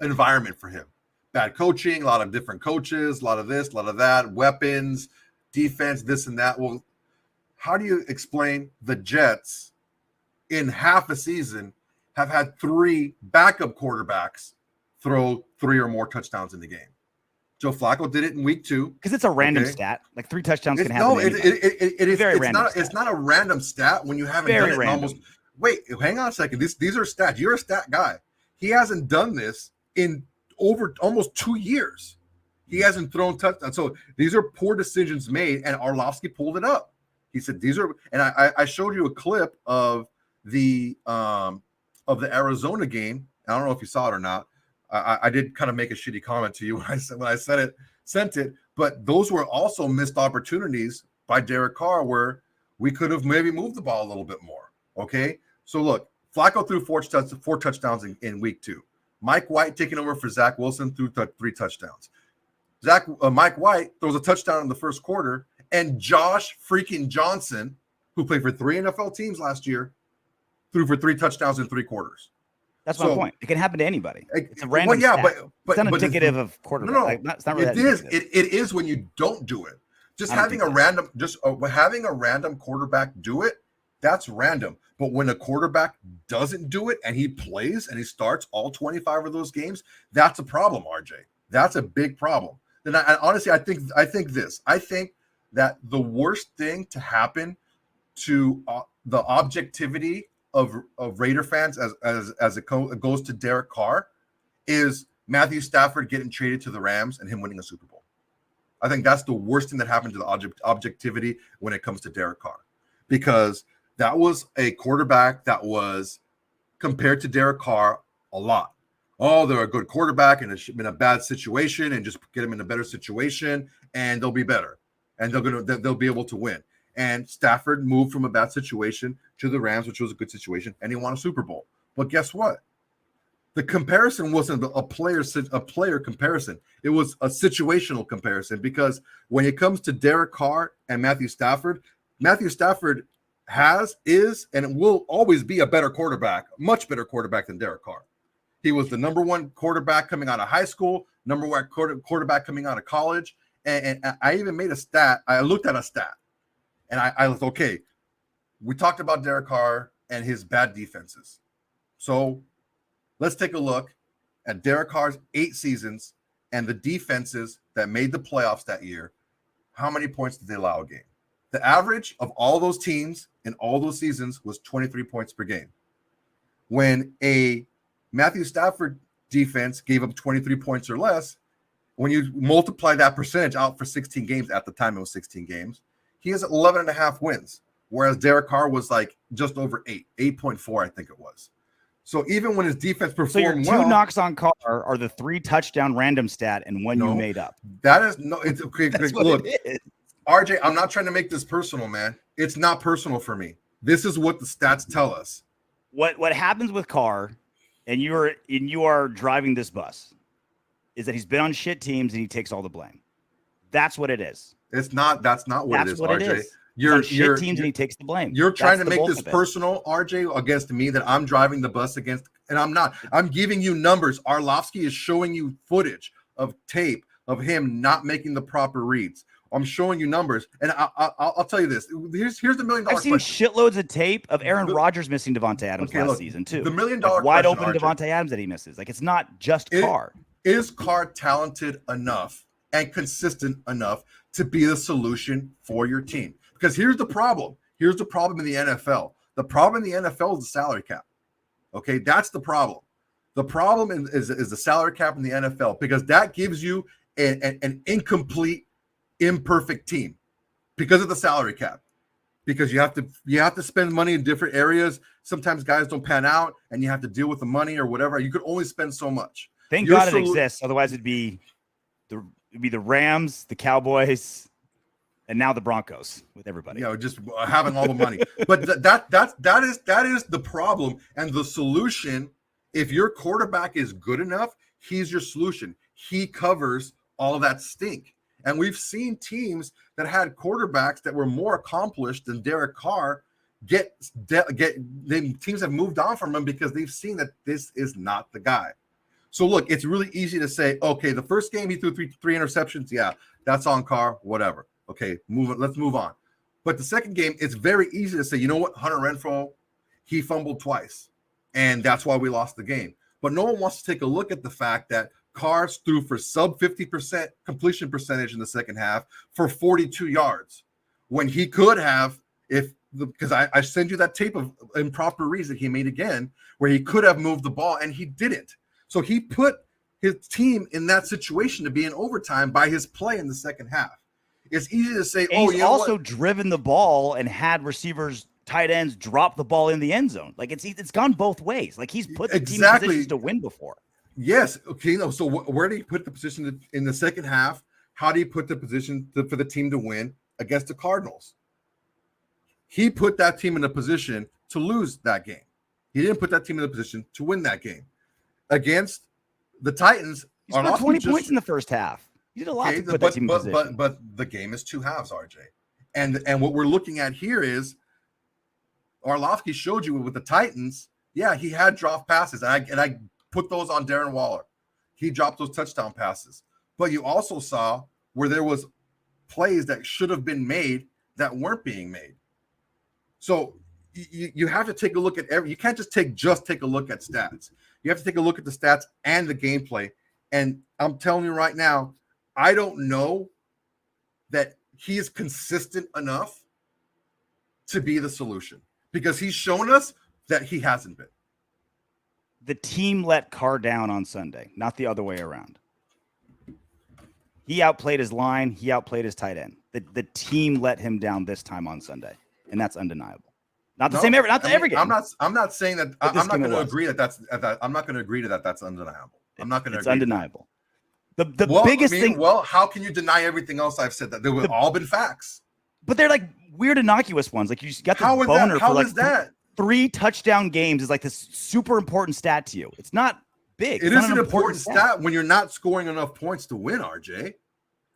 environment for him. Bad coaching, a lot of different coaches, a lot of this, a lot of that, weapons, defense, this and that. Well, how do you explain the Jets in half a season have had 3 backup quarterbacks throw 3 or more touchdowns in the game? Joe Flacco did it in week 2. Because it's a random stat. Like 3 touchdowns can happen. No, it is very random. It's not a random stat when you haven't done it in almost. Wait, hang on a second. These are stats. You're a stat guy. He hasn't done this in over almost 2 years. He hasn't thrown touchdowns. So these are poor decisions made, and Orlovsky pulled it up. He said these are, and I showed you a clip of the Arizona game. I don't know if you saw it or not. I did kind of make a shitty comment to you when I sent it, but those were also missed opportunities by Derek Carr where we could have maybe moved the ball a little bit more. Okay, so look, Flacco threw 4 touchdowns in week 2. Mike White taking over for Zach Wilson threw 3 touchdowns. Mike White throws a touchdown in the first quarter, and Josh freaking Johnson, who played for 3 NFL teams last year, threw for 3 touchdowns in 3 quarters. That's my point. It can happen to anybody. It's a random stat. But it's not indicative of quarterback. No, it's not really. It is when you don't do it. Just having a random quarterback do it, that's random. But when a quarterback doesn't do it and he plays and he starts all 25 of those games, that's a problem, RJ. That's a big problem. Then honestly, I think that the worst thing to happen to the objectivity of Raider fans as it goes to Derek Carr is Matthew Stafford getting traded to the Rams and him winning a Super Bowl. I think that's the worst thing that happened to the objectivity when it comes to Derek Carr, because that was a quarterback that was compared to Derek Carr a lot. Oh, they're a good quarterback and it's been a bad situation, and just get them in a better situation and they'll be better and they'll be able to win. And Stafford moved from a bad situation to the Rams, which was a good situation, and he won a Super Bowl. But guess what? The comparison wasn't a player comparison. It was a situational comparison, because when it comes to Derek Carr and Matthew Stafford is, and will always be a better quarterback, much better quarterback than Derek Carr. He was the number 1 quarterback coming out of high school, number 1 quarterback coming out of college. And I even made a stat. I looked at a stat. And I was, okay, we talked about Derek Carr and his bad defenses. So let's take a look at Derek Carr's 8 seasons and the defenses that made the playoffs that year. how many points did they allow a game? The average of all those teams in all those seasons was 23 points per game. When a Matthew Stafford defense gave up 23 points or less, when you multiply that percentage out for 16 games, at the time it was 16 games, he has 11 and a half wins, whereas Derek Carr was like just over 8.4, I think it was. So even when his defense performed so your two knocks on Carr are the 3 touchdown random stat and one you made up. That is no. It's okay. Look, it is. RJ, I'm not trying to make this personal, man. It's not personal for me. This is what the stats tell us. What happens with Carr, and you are driving this bus, is that he's been on shit teams and he takes all the blame. That's what it is. It's not. That's not what it is, RJ. It is. You're shit teams and he takes the blame. You're trying to make this personal, RJ, against me, that I'm driving the bus against, and I'm not. I'm giving you numbers. Orlovsky is showing you footage of tape of him not making the proper reads. I'm showing you numbers, and I'll tell you this. Here's the $1 million. I've seen shitloads of tape of Aaron Rodgers missing Davante Adams last season too. The $1 million wide open Davante Adams that he misses. Like, it's not just Carr. Is Carr talented enough and consistent enough to be the solution for your team? Because here's the problem. Here's the problem in the NFL. The problem in the NFL is the salary cap. Okay, that's the problem. The problem is the salary cap in the NFL, because that gives you an incomplete, imperfect team because of the salary cap. Because you have to spend money in different areas. Sometimes guys don't pan out, and you have to deal with the money or whatever. You could only spend so much. Thank God it exists. Otherwise, it'd be the Rams, the Cowboys, and now the Broncos with everybody. Just having all the money. But that is the problem, and the solution. If your quarterback is good enough, he's your solution. He covers all that stink. And we've seen teams that had quarterbacks that were more accomplished than Derek Carr then teams have moved on from him because they've seen that this is not the guy. So look, it's really easy to say, okay, the first game he threw three interceptions. Yeah, that's on Carr, whatever. Okay, let's move on. But the second game, it's very easy to say, you know what, Hunter Renfrow, he fumbled twice, and that's why we lost the game. But no one wants to take a look at the fact that Carr threw for sub 50% completion percentage in the second half for 42 yards, when he could have, because I send you that tape of improper reads that he made again, where he could have moved the ball and he didn't. So he put his team in that situation to be in overtime by his play in the second half. It's easy to say, and he's also driven the ball and had receivers, tight ends drop the ball in the end zone. Like, it's gone both ways. Like, he's put the team in positions to win before. Yes. Okay. No. So where did he put the position in the second half? How do you put the position for the team to win against the Cardinals? He put that team in a position to lose that game. He didn't put that team in a position to win that game. Against the Titans, he scored 20 points in the first half. He did a lot to put that team in position. But the game is 2 halves, RJ. And what we're looking at here is Orlovsky showed you with the Titans. Yeah, he had drop passes, and I put those on Darren Waller. He dropped those touchdown passes. But you also saw where there was plays that should have been made that weren't being made. So you have to take a look at you can't just take a look at stats. You have to take a look at the stats and the gameplay. And I'm telling you right now, I don't know that he is consistent enough to be the solution, because he's shown us that he hasn't been. The team let Carr down on Sunday, not the other way around. He outplayed his line. He outplayed his tight end. The team let him down this time on Sunday, and that's undeniable. Not the same every game. I'm not saying that. I'm not going to agree that I'm not going to agree to that. That's undeniable. I'm not going to. It's undeniable. The biggest thing. Well, how can you deny everything else I've said? That they have all been facts. But they're like weird, innocuous ones. Like, you got this boner for like 3 touchdown games is like this super important stat to you. It's not big. It is an important stat when you're not scoring enough points to win, RJ.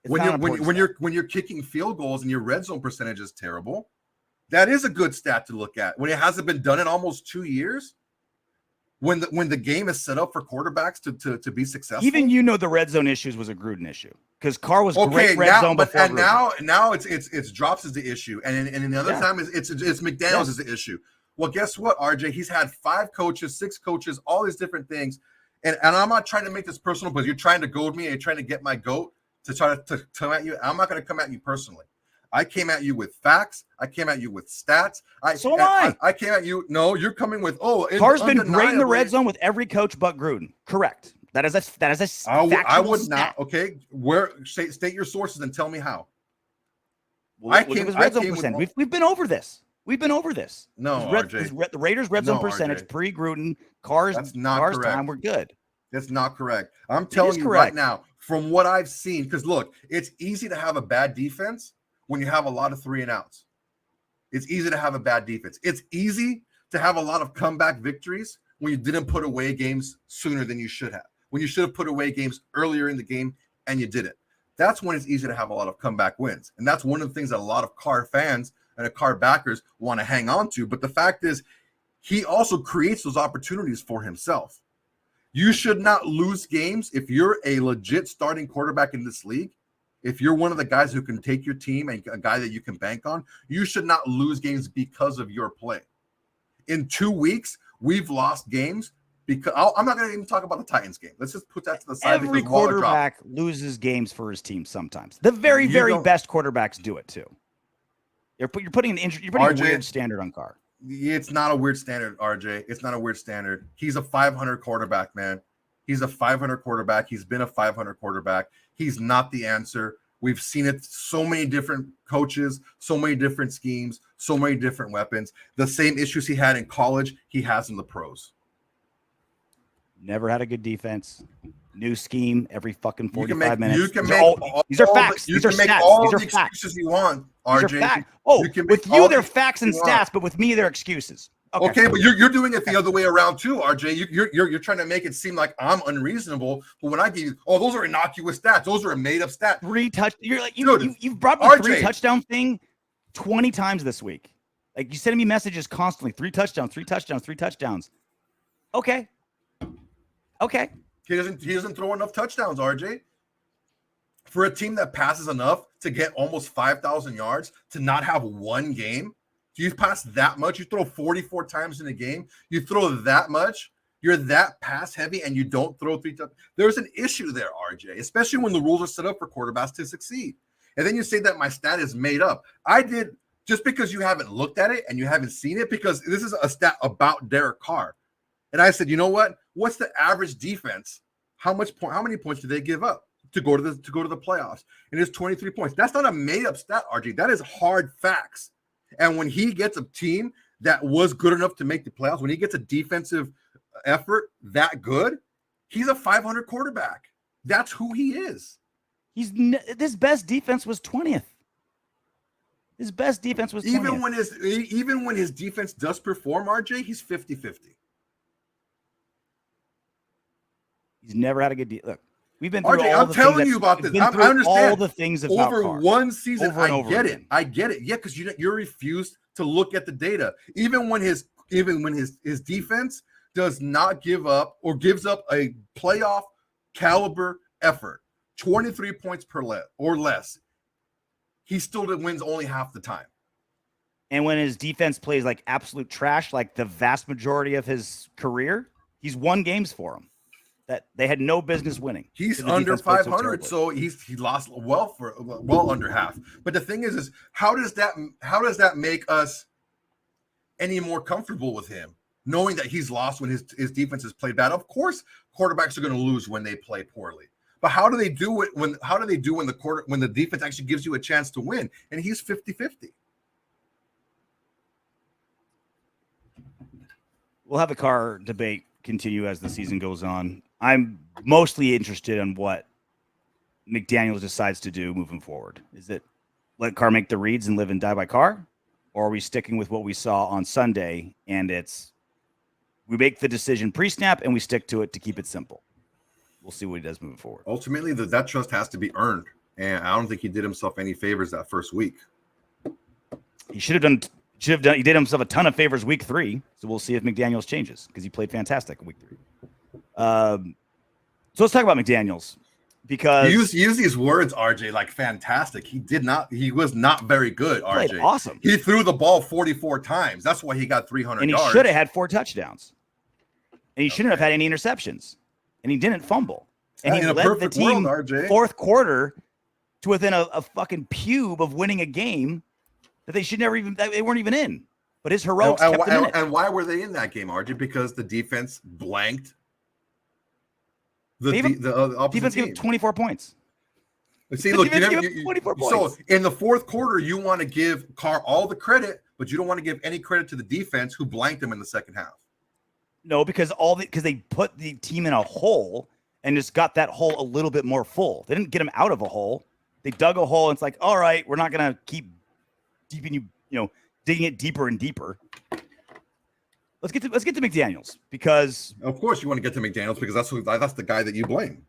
When you're kicking field goals and your red zone percentage is terrible, that is a good stat to look at. When it hasn't been done in almost 2 years, when the game is set up for quarterbacks to be successful. Even the red zone issues was a Gruden issue, because Carr was great red zone before. And now it's drops is the issue, and the other time it's McDaniels is the issue. Well, guess what, RJ? He's had 5 coaches, 6 coaches, all these different things. And I'm not trying to make this personal, but you're trying to goad me and you're trying to get my goat. to try to come at you. I'm not going to come at you personally. I came at you with facts. I came at you with stats. So am I. I came at you. No, you're coming with Carr's been great in the red zone with every coach but Gruden. Correct. That is a I would stat. not. Okay, where state your sources and tell me how. Well, look at his red zone percentage. We've been over this. No, the Raiders' red zone percentage pre-Gruden, Carr's time, we're good. That's not correct. I'm telling you right now, from what I've seen, because look, it's easy to have a bad defense when you have a lot of 3 and outs. It's easy to have a bad defense. It's easy to have a lot of comeback victories when you didn't put away games sooner than you should have. When you should have put away games earlier in the game and you didn't. That's when it's easy to have a lot of comeback wins. And that's one of the things that a lot of Carr fans and Carr backers want to hang on to. But the fact is, he also creates those opportunities for himself. You should not lose games if you're a legit starting quarterback in this league. If you're one of the guys who can take your team and a guy that you can bank on, you should not lose games because of your play. In 2 weeks, we've lost games because I'm not going to even talk about the Titans game. Let's just put that to the side. Every quarterback loses games for his team sometimes. The very best quarterbacks do it too. You're putting a weird standard on Carr. It's not a weird standard, RJ. It's not a weird standard. He's a 500 quarterback, man. He's a 500 quarterback. He's been a 500 quarterback. He's not the answer. We've seen it so many different coaches, so many different schemes, so many different weapons. The same issues he had in college, he has in the pros. Never had a good defense. New scheme every fucking 45 minutes. You can make these are facts. These are stats. All these are the facts. Excuses you want, RJ. With you, they're facts and stats, but with me, they're excuses. Okay, but you're doing it the other way around too, RJ. You're trying to make it seem like I'm unreasonable. But when I give you, those are innocuous stats. Those are a made up stat. You've brought me RJ. 3 touchdown thing 20 times this week. Like, you sending me messages constantly. 3 touchdowns, 3 touchdowns, 3 touchdowns. Okay. He doesn't throw enough touchdowns, RJ. For a team that passes enough to get almost 5,000 yards to not have one game. You pass that much, you throw 44 times in a game, you throw that much, you're that pass heavy, and you don't throw 3 touchdowns. There's an issue there, RJ, especially when the rules are set up for quarterbacks to succeed. And then you say that my stat is made up. I did, just because you haven't looked at it and you haven't seen it, because this is a stat about Derek Carr. And I said, you know what? What's the average defense? How many points do they give up to go to the playoffs? And it's 23 points. That's not a made up stat, RJ. That is hard facts. And when he gets a team that was good enough to make the playoffs, when he gets a defensive effort that good, he's a 500 quarterback. That's who he is. His best defense was 20th. His best defense was 20th. Even when his defense does perform, RJ, he's 50-50. He's never had a good deal. Look, we've been through RJ, all I'm the telling you about this. I understand all the things about over Carr. one season. I get it. I get it. Yeah, because you refuse to look at the data. Even when his defense does not give up or gives up a playoff caliber effort, 23 points or less, he still wins only half the time. And when his defense plays like absolute trash, like the vast majority of his career, he's won games for him that they had no business winning. He's under 500, so he lost well under half. But the thing is how does that make us any more comfortable with him, knowing that he's lost when his defense has played bad? Of course, quarterbacks are going to lose when they play poorly. But how do they do it when the defense actually gives you a chance to win? And he's 50-50. We'll have the Carr debate continue as the season goes on. I'm mostly interested in what McDaniels decides to do moving forward. Is it let Carr make the reads and live and die by Carr? Or are we sticking with what we saw on Sunday and we make the decision pre-snap and we stick to it to keep it simple? We'll see what he does moving forward. Ultimately, that trust has to be earned. And I don't think he did himself any favors that first week. He he did himself a ton of favors week 3. So we'll see if McDaniels changes because he played fantastic in week 3. So let's talk about McDaniels, because use these words, RJ, like fantastic. He was not very good, RJ. Awesome. He threw the ball 44 times. That's why he got 300 yards. And he should have had 4 touchdowns. And he shouldn't have had any interceptions. And he didn't fumble. And he led the team fourth quarter to within a fucking pube of winning a game that they weren't even in. But his heroics kept them in it. And why were they in that game, RJ? Because the defense blanked the opposite defense team. gave 24 points. See, look, 24 points. So in the fourth quarter, you want to give Carr all the credit, but you don't want to give any credit to the defense who blanked them in the second half. No, because they put the team in a hole and just got that hole a little bit more full. They didn't get them out of a hole. They dug a hole, and it's like, all right, we're not gonna keep digging it deeper and deeper. Let's get to McDaniels, because of course you want to get to McDaniels because that's the guy that you blame.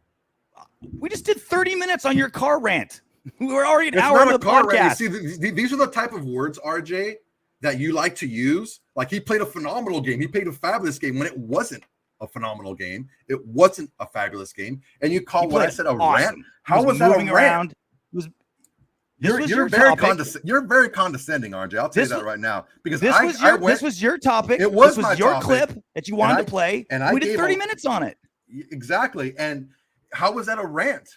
We just did 30 minutes on your Carr rant. We were already an it's hour into the podcast. Rant. You see, these are the type of words, RJ, that you like to use. Like, he played a phenomenal game. He played a fabulous game when it wasn't a phenomenal game. It wasn't a fabulous game. And you call what I said a rant? How was that a rant? You're very condescending, RJ. I'll tell you that right now. Because this was your topic. It was this was your clip that you wanted to play. And we did 30 minutes on it. Exactly. And how was that a rant?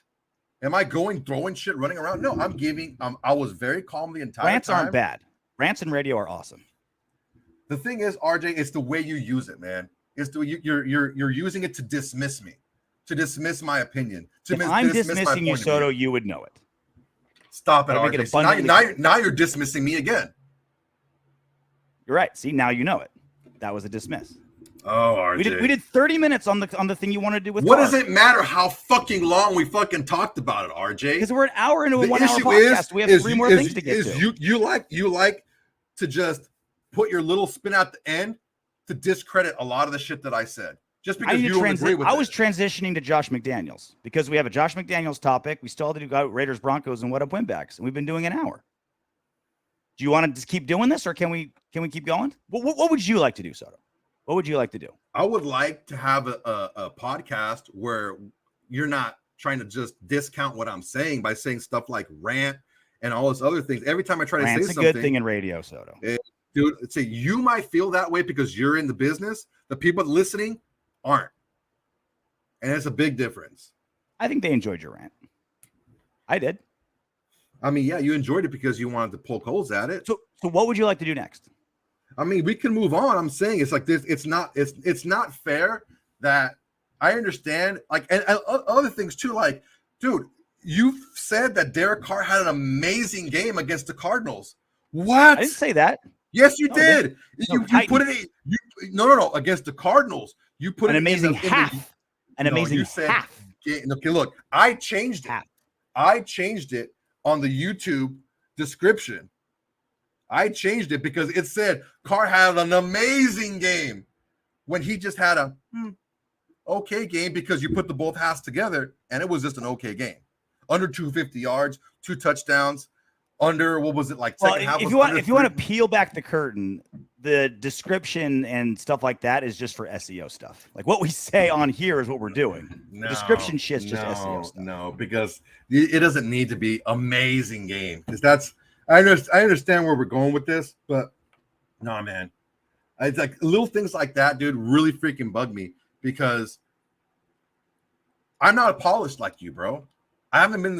Am I throwing shit, running around? No, I'm giving. I was very calm the entire Rants time. aren't bad. Rants and radio are awesome. The thing is, RJ, it's the way you use it, man. It's you're using it to dismiss me, to dismiss my opinion. If I'm dismissing you, Soto, you would know it. Stop it, RJ. Now you're dismissing me again. You're right. See, now you know it. That was a dismiss. Oh, RJ. We did 30 minutes on the thing you want to do with What Carr. does it matter how fucking long we fucking talked about it, RJ? Because we're an hour into a 1 hour podcast. We have three more things to get to. You like to just put your little spin at the end to discredit a lot of the shit that I said. Just because you don't agree with it. I was transitioning to Josh McDaniels because we have a Josh McDaniels topic. We still have to do Raiders Broncos and what up Windbags, and we've been doing an hour. Do you want to just keep doing this, or can we keep going? What would you like to do, Soto? What would you like to do? I would like to have a podcast where you're not trying to just discount what I'm saying by saying stuff like rant and all those other things. Every time I try to say something, it's a good thing in radio, Soto. Dude, say you might feel that way because you're in the business. The people listening aren't, and it's a big difference. I think they enjoyed your rant. I did. I mean, yeah, you enjoyed it because you wanted to poke holes at it. So what would you like to do next? I mean, we can move on. I'm saying it's like this. It's not fair that I understand. Like, and other things too. Like, dude, you said that Derek Carr had an amazing game against the Cardinals. What? I didn't say that. Yes, you did. You put it. No. Against the Cardinals, you put an amazing half. An amazing half. Okay, look, I changed it. I changed it on the YouTube description. I changed it because it said Carr had an amazing game when he just had a okay game because you put the both halves together and it was just an okay game. Under 250 yards, 2 touchdowns, under what was it like? Well, if you want to peel back the curtain, the description and stuff like that is just for SEO stuff. Like what we say on here is what we're doing. The description shit's just SEO stuff. No, because it doesn't need to be amazing game because I understand where we're going with this, but no, man. It's like little things like that, dude, really freaking bug me because I'm not polished like you, bro. I haven't been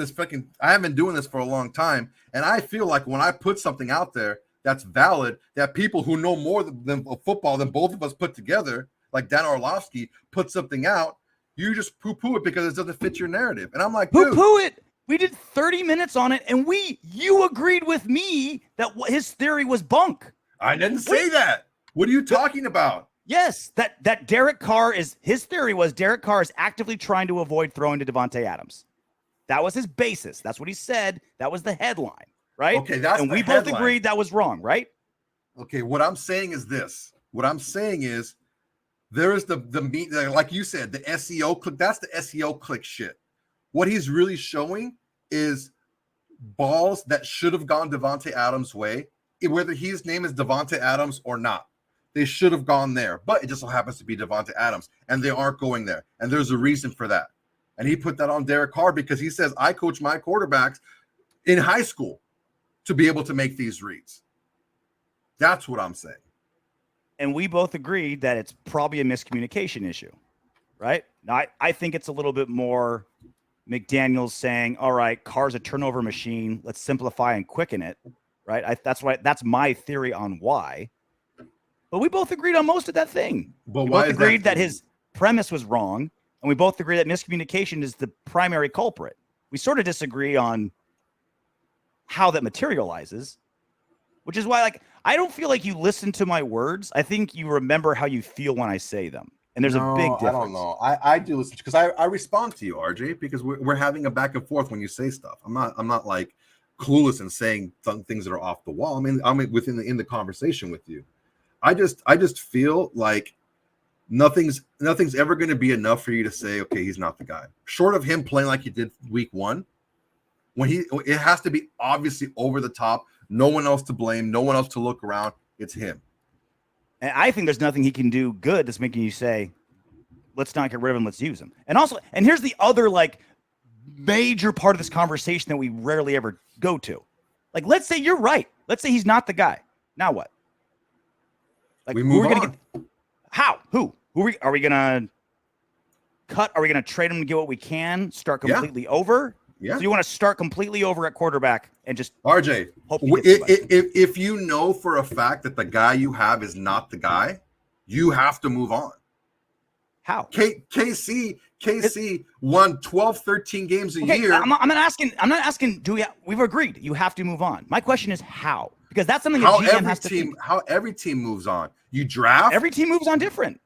doing this for a long time. And I feel like when I put something out there that's valid, that people who know more than football than both of us put together, like Dan Orlovsky, put something out, you just poo-poo it because it doesn't fit your narrative. And I'm like, poo-poo it. We did 30 minutes on it, and you agreed with me that his theory was bunk. I didn't say that. What are you talking about? Yes, that Derek Carr his theory was Derek Carr is actively trying to avoid throwing to Davante Adams. That was his basis. That's what he said. That was the headline, right? Okay, and we both agreed that was wrong, right? Okay, what I'm saying is this. What I'm saying is there is the like you said, the SEO click. That's the SEO click shit. What he's really showing is balls that should have gone Davante Adams' way, whether his name is Davante Adams or not. They should have gone there, but it just so happens to be Davante Adams, and they aren't going there. And there's a reason for that. And he put that on Derek Carr because he says, I coach my quarterbacks in high school to be able to make these reads. That's what I'm saying. And we both agreed that it's probably a miscommunication issue, right? Now, I think it's a little bit more McDaniels saying, all right, Carr's a turnover machine. Let's simplify and quicken it. Right. That's my theory on why. But we both agreed on most of that thing. But we why both is agreed that his premise was wrong. And we both agree that miscommunication is the primary culprit. We sort of disagree on how that materializes, which is why, like, I don't feel like you listen to my words. I think you remember how you feel when I say them. And there's a big difference. I don't know. I do listen because I respond to you, RJ, because we're having a back and forth when you say stuff. I'm not like clueless and saying things that are off the wall. I mean, I'm in the conversation with you. I just feel like nothing's ever going to be enough for you to say, okay, he's not the guy. Short of him playing like he did week 1, when it has to be obviously over the top. No one else to blame. No one else to look around. It's him. And I think there's nothing he can do good that's making you say, let's not get rid of him. Let's use him. And also, and here's the other like major part of this conversation that we rarely ever go to. Like, let's say you're right. Let's say he's not the guy. Now what? Like, we move on. How? Who are we gonna cut? Are we gonna trade him to get what we can? Start completely over? Yeah. So you want to start completely over at quarterback and just RJ, hope if you know for a fact that the guy you have is not the guy, you have to move on. How? KC won 12, 13 games a year. I'm not asking. We've agreed you have to move on. My question is how, because that's something that GM has to think. How every team moves on. You draft. Every team moves on different.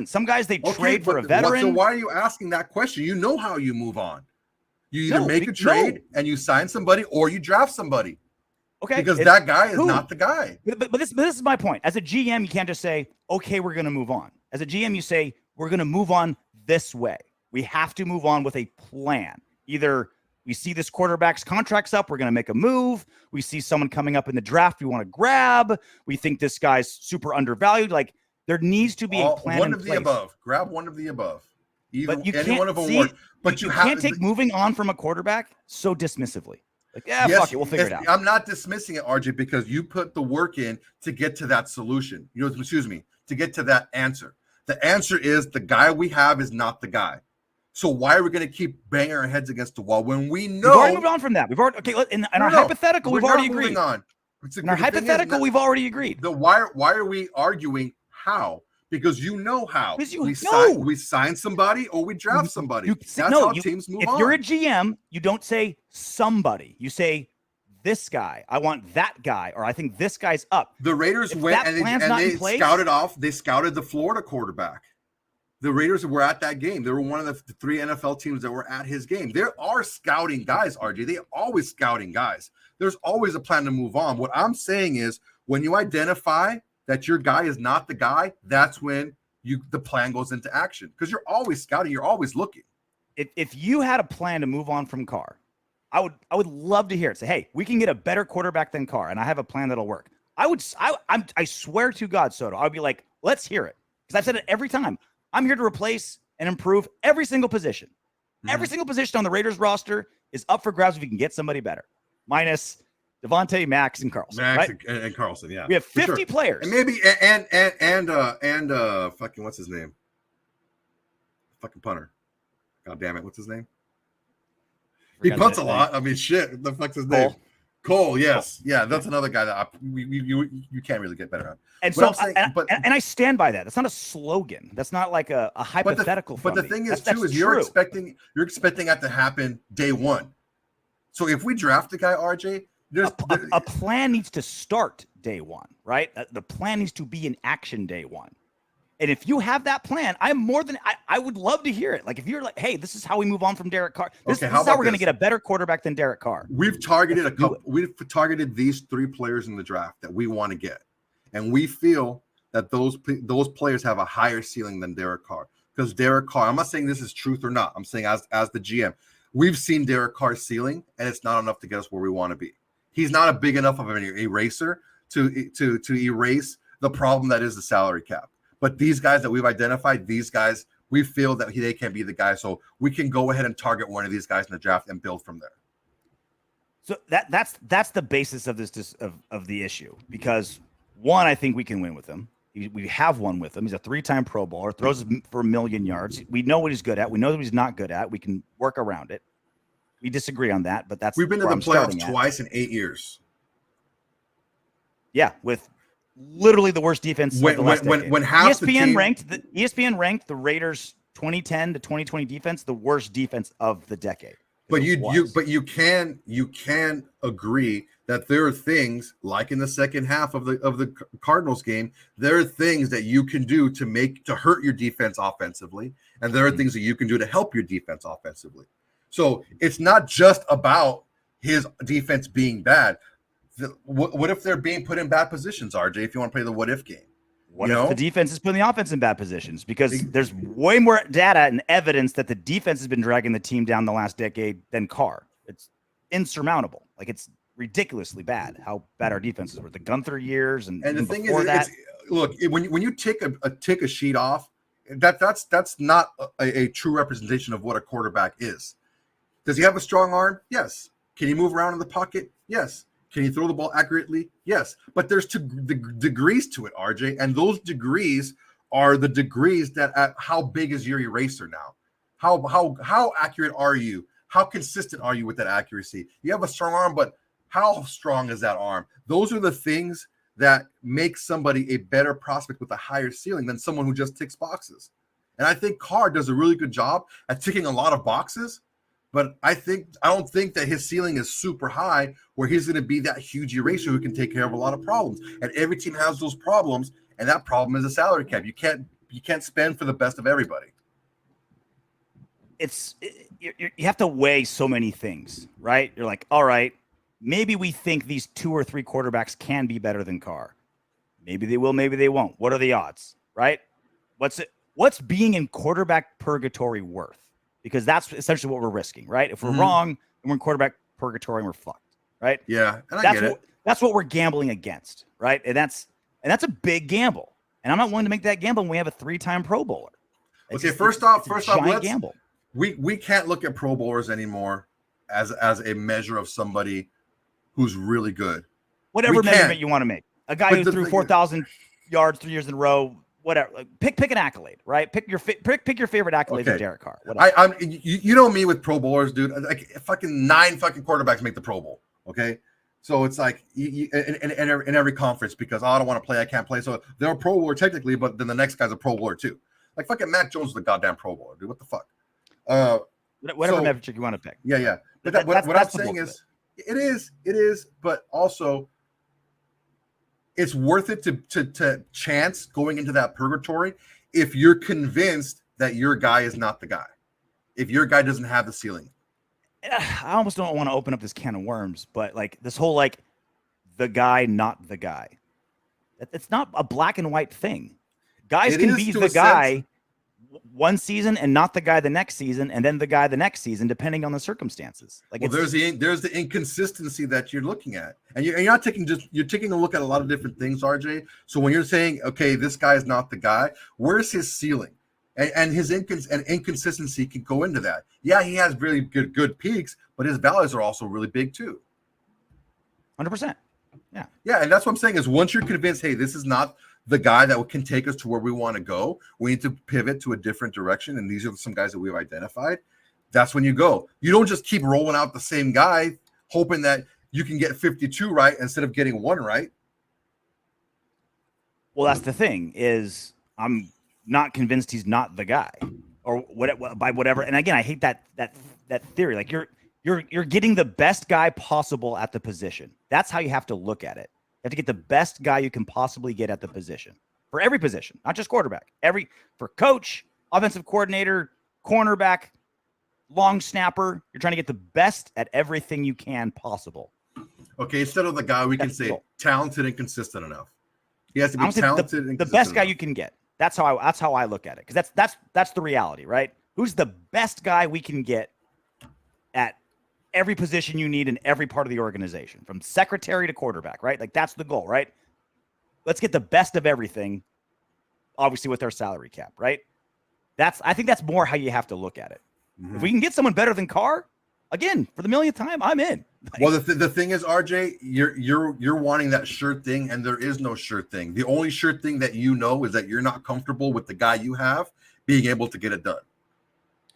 Some guys they trade for a veteran. So why are you asking that question? You know how you move on. You either make a trade and you sign somebody, or you draft somebody. Okay, because that guy is not the guy. But this is my point. As a GM, you can't just say, okay, we're going to move on. As a GM, you say, we're going to move on this way. We have to move on with a plan. Either we see this quarterback's contract's up, we're going to make a move. We see someone coming up in the draft we want to grab. We think this guy's super undervalued. Like, there needs to be a plan. One of the above. Grab one of the above. But you any one of them work. But you can't take moving on from a quarterback so dismissively. Like, fuck it, we'll figure it out. I'm not dismissing it, RJ, because you put the work in to get to that solution. To get to that answer. The answer is the guy we have is not the guy. So why are we going to keep banging our heads against the wall when we know? We've already moved on from that. We've already in our hypothetical. We've already agreed. In our hypothetical, we've already agreed. Why are we arguing how? Because you know how. We sign somebody or we draft somebody. That's how teams move on. If you're a GM, you don't say somebody. You say this guy. I want that guy, or I think this guy's up. The Raiders went and they scouted off. They scouted the Florida quarterback. The Raiders were at that game. They were one of the 3 NFL teams that were at his game. There are scouting guys, RJ. They're always scouting guys. There's always a plan to move on. What I'm saying is when you identify that your guy is not the guy, that's when the plan goes into action, because you're always scouting, you're always looking. If you had a plan to move on from Carr, I would love to hear it. Say, hey, we can get a better quarterback than Carr, and I have a plan that'll work. I swear to God, Soto, I would be like, let's hear it, because I've said it every time. I'm here to replace and improve every single position. Mm-hmm. Every single position on the Raiders roster is up for grabs if you can get somebody better, minus Davante, Maxx, and Carlson. And Carlson, yeah. We have 50 players. And maybe and fucking what's his name? Fucking punter. God damn it, what's his name? He punts a lot. I mean, shit. The fuck's his name? Cole, yes. Yeah, that's another guy that you can't really get better on. And so and I stand by that. That's not a slogan. That's not like a hypothetical. But the thing is, you're expecting that to happen day one. So if we draft the guy, RJ, a plan needs to start day one, right? The plan needs to be in action day one. And if you have that plan, I would love to hear it. Like, if you're like, hey, this is how we move on from Derek Carr. This is how we're going to get a better quarterback than Derek Carr. We've targeted these 3 players in the draft that we want to get. And we feel that those players have a higher ceiling than Derek Carr. Because Derek Carr, I'm not saying this is truth or not. I'm saying as the GM, we've seen Derek Carr's ceiling, and it's not enough to get us where we want to be. He's not a big enough of an eraser to erase the problem that is the salary cap. But these guys that we've identified, we feel that they can be the guy. So we can go ahead and target one of these guys in the draft and build from there. So that's the basis of this of the issue, because one, I think we can win with him. We have one with him. He's a 3-time Pro Bowler, throws for 1 million yards. We know what he's good at. We know what he's not good at. We can work around it. We disagree on that, but we've been to the playoffs twice in 8 years. Yeah, with literally the worst defense. When half ESPN ranked the Raiders 2010 to 2020 defense the worst defense of the decade. But you can agree that there are things like in the second half of the Cardinals game, there are things that you can do to hurt your defense offensively, and there are things that you can do to help your defense offensively. So it's not just about his defense being bad. What if they're being put in bad positions, RJ, if you want to play the what if game? What if the defense is putting the offense in bad positions? Because there's way more data and evidence that the defense has been dragging the team down the last decade than Carr. It's insurmountable. Like, it's ridiculously bad how bad our defenses were. The Gunther years and the thing is, look, when you take a sheet off, that's not a true representation of what a quarterback is. Does he have a strong arm? Yes. Can he move around in the pocket? Yes. Can he throw the ball accurately? Yes. But there's degrees to it, RJ, and those degrees are the degrees that how big is your eraser now? How accurate are you? How consistent are you with that accuracy? You have a strong arm, but how strong is that arm? Those are the things that make somebody a better prospect with a higher ceiling than someone who just ticks boxes. And I think Carr does a really good job at ticking a lot of boxes. But I don't think that his ceiling is super high where he's going to be that huge eraser who can take care of a lot of problems. And every team has those problems, and that problem is a salary cap. You can't spend for the best of everybody. You have to weigh so many things, right? You're like, all right, maybe we think these 2 or 3 quarterbacks can be better than Carr. Maybe they will, maybe they won't. What are the odds, right? What's being in quarterback purgatory worth? Because that's essentially what we're risking, right? If we're wrong, and we're in quarterback purgatory and we're fucked, right? Yeah, and I get it. That's what we're gambling against, right? And that's a big gamble. And I'm not willing to make that gamble when we have a 3-time Pro Bowler. First off, let's gamble. We can't look at Pro Bowlers anymore as a measure of somebody who's really good. Whatever measurement you want to make. A guy who threw 4,000 yards 3 years in a row. Whatever, like, pick an accolade, right? Pick your favorite accolade of Derek Carr. You know me with Pro Bowlers, dude. Like fucking 9 fucking quarterbacks make the Pro Bowl. Okay, so it's like in every conference because I don't want to play, I can't play. So they're a Pro Bowler technically, but then the next guy's a Pro Bowler too. Like fucking Mac Jones is the goddamn Pro Bowler, dude. What the fuck? Whatever metric you want to pick. Yeah. But what I'm saying is, it is, but also, it's worth it to chance going into that purgatory if you're convinced that your guy is not the guy. If your guy doesn't have the ceiling. I almost don't want to open up this can of worms, but like this whole like the guy, not the guy. It's not a black and white thing. Guys can be the guy one season and not the guy the next season, and then the guy the next season, depending on the circumstances. Like, well, there's the inconsistency that you're looking at, and you're not you're taking a look at a lot of different things, RJ. So when you're saying, okay, this guy is not the guy, where's his ceiling? And his inconsistency can go into that. Yeah, he has really good peaks, but his valleys are also really big too. 100%. Yeah, and that's what I'm saying is once you're convinced, hey, this is not the guy that can take us to where we want to go, we need to pivot to a different direction, and these are some guys that we've identified. That's when you go. You don't just keep rolling out the same guy, hoping that you can get 52 right instead of getting 1 right. Well, that's the thing is I'm not convinced he's not the guy or by whatever. And again, I hate that theory. Like you're getting the best guy possible at the position. That's how you have to look at it. You have to get the best guy you can possibly get at the position for every position, not just quarterback. For coach, offensive coordinator, cornerback, long snapper, you're trying to get the best at everything you can possible. Okay, instead of the guy, we can say talented and consistent enough. He has to be talented and the best guy you can get. That's how I look at it, because that's the reality, right? Who's the best guy we can get at every position you need in every part of the organization, from secretary to quarterback, right? Like that's the goal, right? Let's get the best of everything, obviously with our salary cap, right? I think that's more how you have to look at it. Mm-hmm. If we can get someone better than Carr, again, for the millionth time, I'm in. Like, well, the thing is, RJ, you're wanting that sure thing, and there is no sure thing. The only sure thing that you know is that you're not comfortable with the guy you have being able to get it done.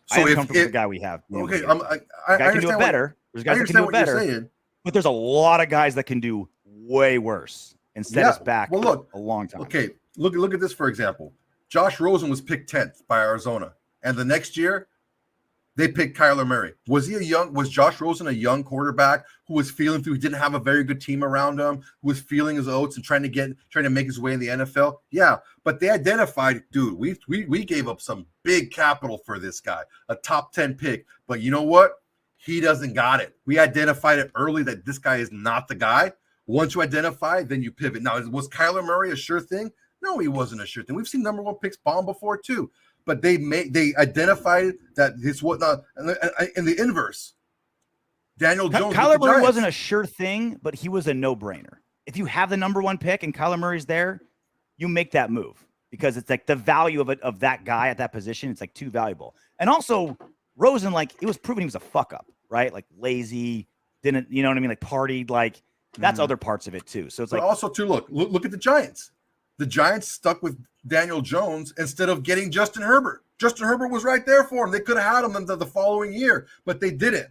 So I am comfortable with the guy we have. Okay, I can do it better. There's guys that can do it better. But there's a lot of guys that can do way worse and set us back a long time. Okay, look at this, for example. Josh Rosen was picked 10th by Arizona, and the next year they picked Kyler Murray. Was Josh Rosen a young quarterback who was feeling through? He didn't have a very good team around him, who was feeling his oats and trying to make his way in the NFL? Yeah, but they identified, dude, we gave up some big capital for this guy, a top 10 pick. But you know what? He doesn't got it. We identified it early that this guy is not the guy. Once you identify, then you pivot. Now, was Kyler Murray a sure thing? No, he wasn't a sure thing. We've seen number one picks bomb before too. But they identified that it's whatnot in the inverse. Daniel Jones. Kyler Murray wasn't a sure thing, but he was a no-brainer. If you have the number one pick and Kyler Murray's there, you make that move because it's like the value of that guy at that position. It's like too valuable. And also Rosen, like it was proven he was a fuck up, right? Like lazy, didn't, you know what I mean? Like partied, like that's other parts of it too. So it's but like also too, look at the Giants. The Giants stuck with Daniel Jones instead of getting Justin Herbert. Justin Herbert was right there for him. They could have had him the following year, but they didn't.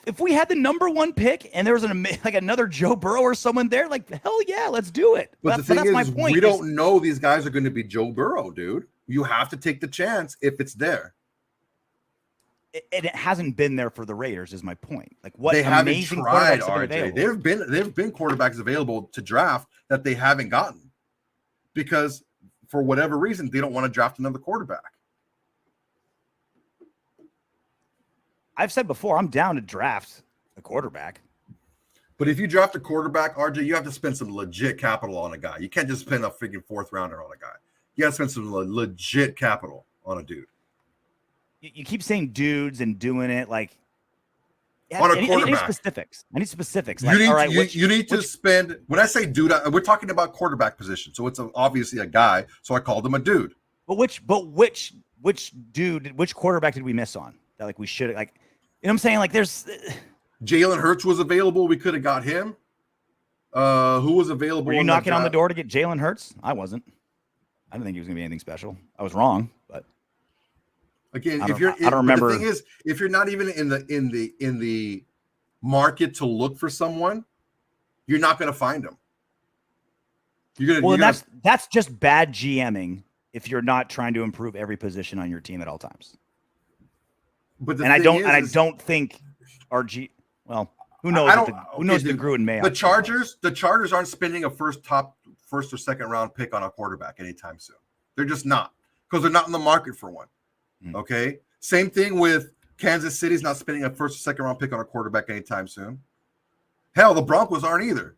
If we had the number one pick and there was another Joe Burrow or someone there, like hell yeah, let's do it. But the thing is, we don't know these guys are going to be Joe Burrow, dude. You have to take the chance if it's there. It hasn't been there for the Raiders, is my point. Like what they haven't tried, RJ. There have been quarterbacks available to draft that they haven't gotten because for whatever reason they don't want to draft another quarterback. I've said before, I'm down to draft a quarterback. But if you draft a quarterback, RJ, you have to spend some legit capital on a guy. You can't just spend a freaking fourth rounder on a guy. You got to spend some legit capital on a dude. You keep saying dudes and doing it like on a quarterback. I need specifics. Like, you need to spend. When I say dude, we're talking about quarterback position, so it's obviously a guy. So I called him a dude. But which dude, which quarterback did we miss on? That like we should like, you know what I'm saying? Like there's Jalen Hurts was available. We could have got him. Who was available? Were you knocking on the door to get Jalen Hurts? I wasn't. I didn't think he was gonna be anything special. I was wrong, but again, I don't remember. The thing is, if you're not even in the market to look for someone, you're not going to find them. That's just bad GMing if you're not trying to improve every position on your team at all times. But I don't think well, who knows? Who knows the Gruden may? The Chargers aren't spending a first or second round pick on a quarterback anytime soon. They're just not because they're not in the market for one. Okay. Same thing with Kansas City's not spending a first or second round pick on a quarterback anytime soon. Hell, the Broncos aren't either.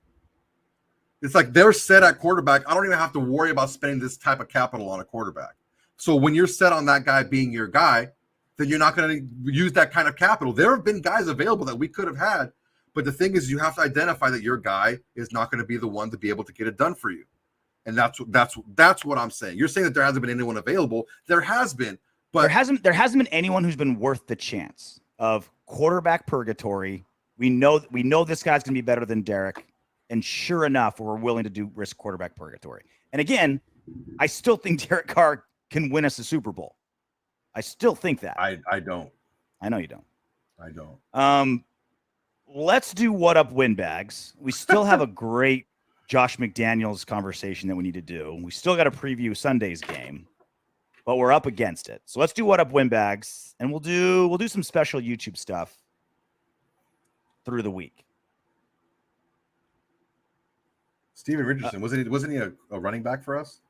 It's like they're set at quarterback. I don't even have to worry about spending this type of capital on a quarterback. So when you're set on that guy being your guy, then you're not going to use that kind of capital. There have been guys available that we could have had, but the thing is, you have to identify that your guy is not going to be the one to be able to get it done for you, and that's what I'm saying. You're saying that there hasn't been anyone available. There has been, but there hasn't been anyone who's been worth the chance of quarterback purgatory. We know this guy's going to be better than Derek, and sure enough, we're willing to risk quarterback purgatory. And again, I still think Derek Carr can win us a Super Bowl. I still think that. I don't. I know you don't. I don't. Let's do what up Windbags. We still have a great Josh McDaniels conversation that we need to do. We still got to preview Sunday's game, but we're up against it. So let's do what up Windbags, and we'll do some special YouTube stuff through the week. Steven Richardson, wasn't he a running back for us?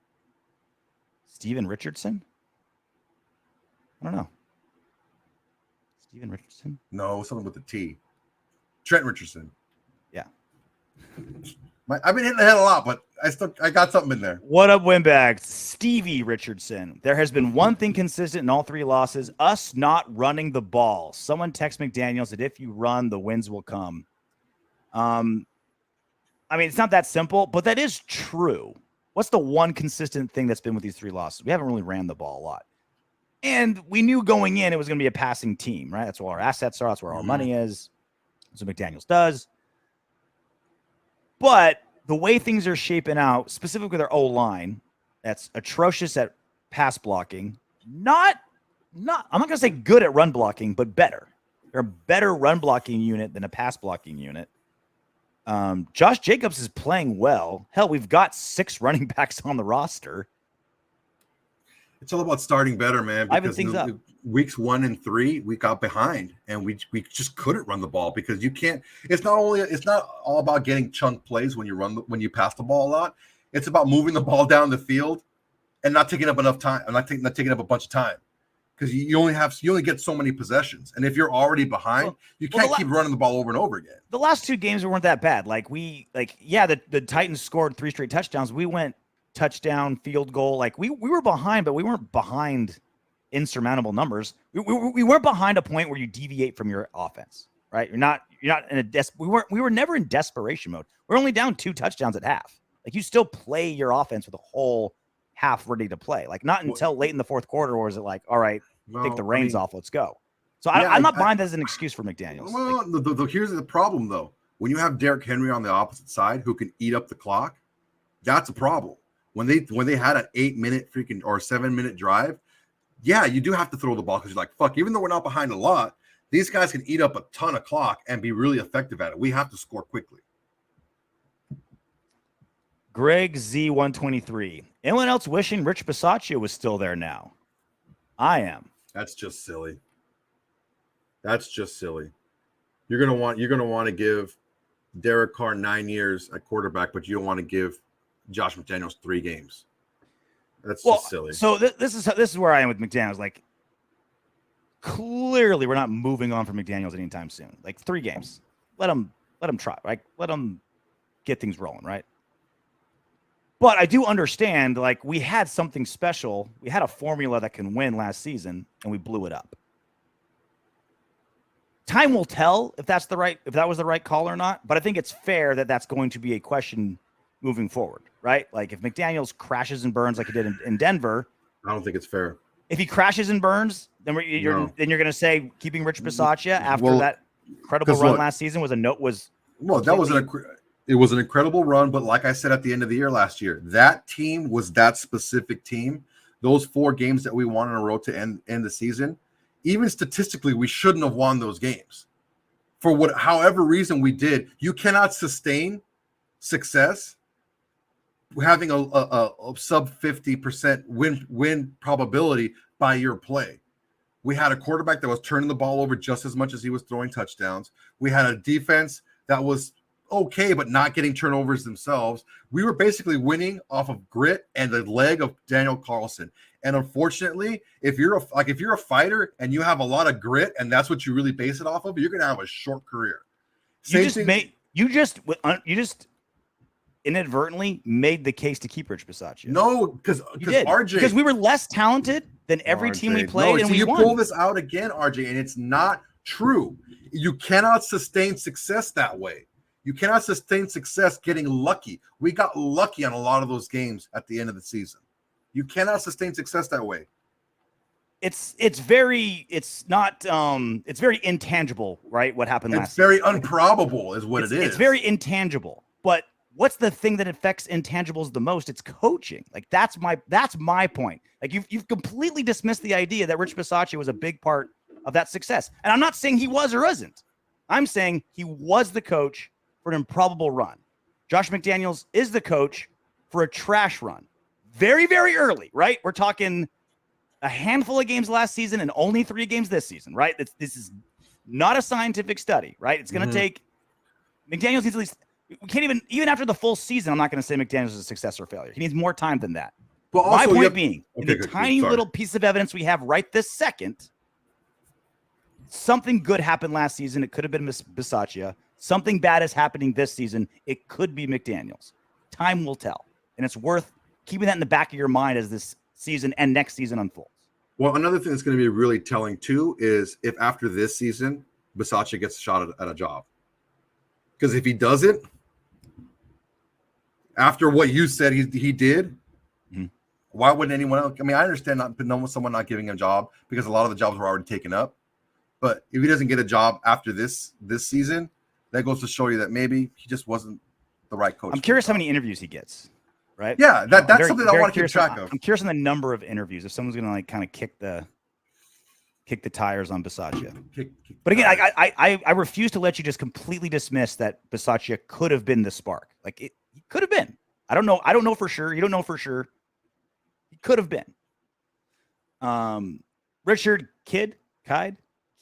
Steven Richardson? I don't know. Steven Richardson? No, something with a T. Trent Richardson. Yeah. I've been hitting the head a lot, but I got something in there. What up, Windbags? Stevie Richardson. There has been one thing consistent in all three losses: us not running the ball. Someone text McDaniels that if you run, the wins will come. I mean, it's not that simple, but that is true. What's the one consistent thing that's been with these three losses? We haven't really ran the ball a lot. And we knew going in it was going to be a passing team, right? That's where our assets are. That's where our money is. That's what McDaniels does. But the way things are shaping out, specifically with their O-line, that's atrocious at pass blocking. I'm not going to say good at run blocking, but better. They're a better run blocking unit than a pass blocking unit. Josh Jacobs is playing well. Hell, we've got 6 running backs on the roster. It's all about starting better, man. Because things up. Weeks 1 and 3, we got behind, and we just couldn't run the ball because you can't. It's not all about getting chunk plays when you pass the ball a lot. It's about moving the ball down the field and not taking up enough time. Not taking up a bunch of time because you only get so many possessions, and if you're already behind, you can't keep running the ball over and over again. The last 2 games weren't that bad. The Titans scored 3 straight touchdowns. We went touchdown, field goal. Like we were behind, but we weren't behind insurmountable numbers. We weren't behind a point where you deviate from your offense, right? You're not in a we were never in desperation mode. We're only down 2 touchdowns at half. Like you still play your offense with a whole half ready to play. Like not until late in the fourth quarter, or is it like, all right, take the reins off, let's go. So I'm not buying that as an excuse for McDaniels. Well, here's the problem though. When you have Derrick Henry on the opposite side who can eat up the clock, that's a problem. When they had an 8-minute freaking or 7-minute drive, yeah, you do have to throw the ball because you're like, fuck, even though we're not behind a lot, these guys can eat up a ton of clock and be really effective at it. We have to score quickly. Greg Z123. Anyone else wishing Rich Bisaccia was still there now? I am. That's just silly. You're gonna want to give Derek Carr 9 years at quarterback, but you don't want to give Josh McDaniels 3 games. That's just silly. So this is where I am with McDaniels. Like, clearly, we're not moving on from McDaniels anytime soon. Like 3 games, let him try. Right, let him get things rolling. Right. But I do understand. Like we had something special. We had a formula that can win last season, and we blew it up. Time will tell if that was the right call or not. But I think it's fair that that's going to be a question moving forward, right? Like if McDaniels crashes and burns like he did in Denver, I don't think it's fair. If he crashes and burns, then you're going to say keeping Rich Bisaccia after that incredible run last season was it was an incredible run. But like I said at the end of the year last year, that team was that specific team. Those 4 games that we won in a row to end the season, even statistically, we shouldn't have won those games. For however reason we did, you cannot sustain success having a sub 50% win probability by your play. We had a quarterback that was turning the ball over just as much as he was throwing touchdowns. We had a defense that was okay, but not getting turnovers themselves. We were basically winning off of grit and the leg of Daniel Carlson. And unfortunately, if you're a fighter and you have a lot of grit and that's what you really base it off of, you're going to have a short career. You just inadvertently made the case to keep Rich Bisaccia. No, because RJ, because we were less talented than every team we played, and we won. You pull this out again, RJ, and it's not true. You cannot sustain success that way. You cannot sustain success getting lucky. We got lucky on a lot of those games at the end of the season. You cannot sustain success that way. It's very intangible, right? What happened last season. It's very improbable is what it is. It's very intangible. But what's the thing that affects intangibles the most? It's coaching. Like that's my point. Like you've completely dismissed the idea that Rich Bisaccia was a big part of that success. And I'm not saying he was or isn't. I'm saying he was the coach for an improbable run. Josh McDaniels is the coach for a trash run. Very, very early, right? We're talking a handful of games last season and only 3 games this season, right? This is not a scientific study, right? It's going to take McDaniels needs at least. We can't even after the full season. I'm not going to say McDaniels is a success or failure. He needs more time than that. But also, my point being, in the tiny little piece of evidence we have right this second, something good happened last season. It could have been Bisaccia. Something bad is happening this season. It could be McDaniels. Time will tell, and it's worth keeping that in the back of your mind as this season and next season unfolds. Well, another thing that's going to be really telling too is if after this season Bisaccia gets a shot at a job, because if he doesn't, after what you said he did, Why wouldn't anyone else? I mean, I understand someone not giving him a job because a lot of the jobs were already taken up. But if he doesn't get a job after this season, that goes to show you that maybe he just wasn't the right coach. I'm curious how many interviews he gets. Right? Yeah, that's something I want to keep track of. I'm curious on the number of interviews. If someone's going to like kind of kick the tires on Bisaccia. But again, I refuse to let you just completely dismiss that Bisaccia could have been the spark. Like it could have been. I don't know. I don't know for sure. You don't know for sure. He could have been. Richard Kidd.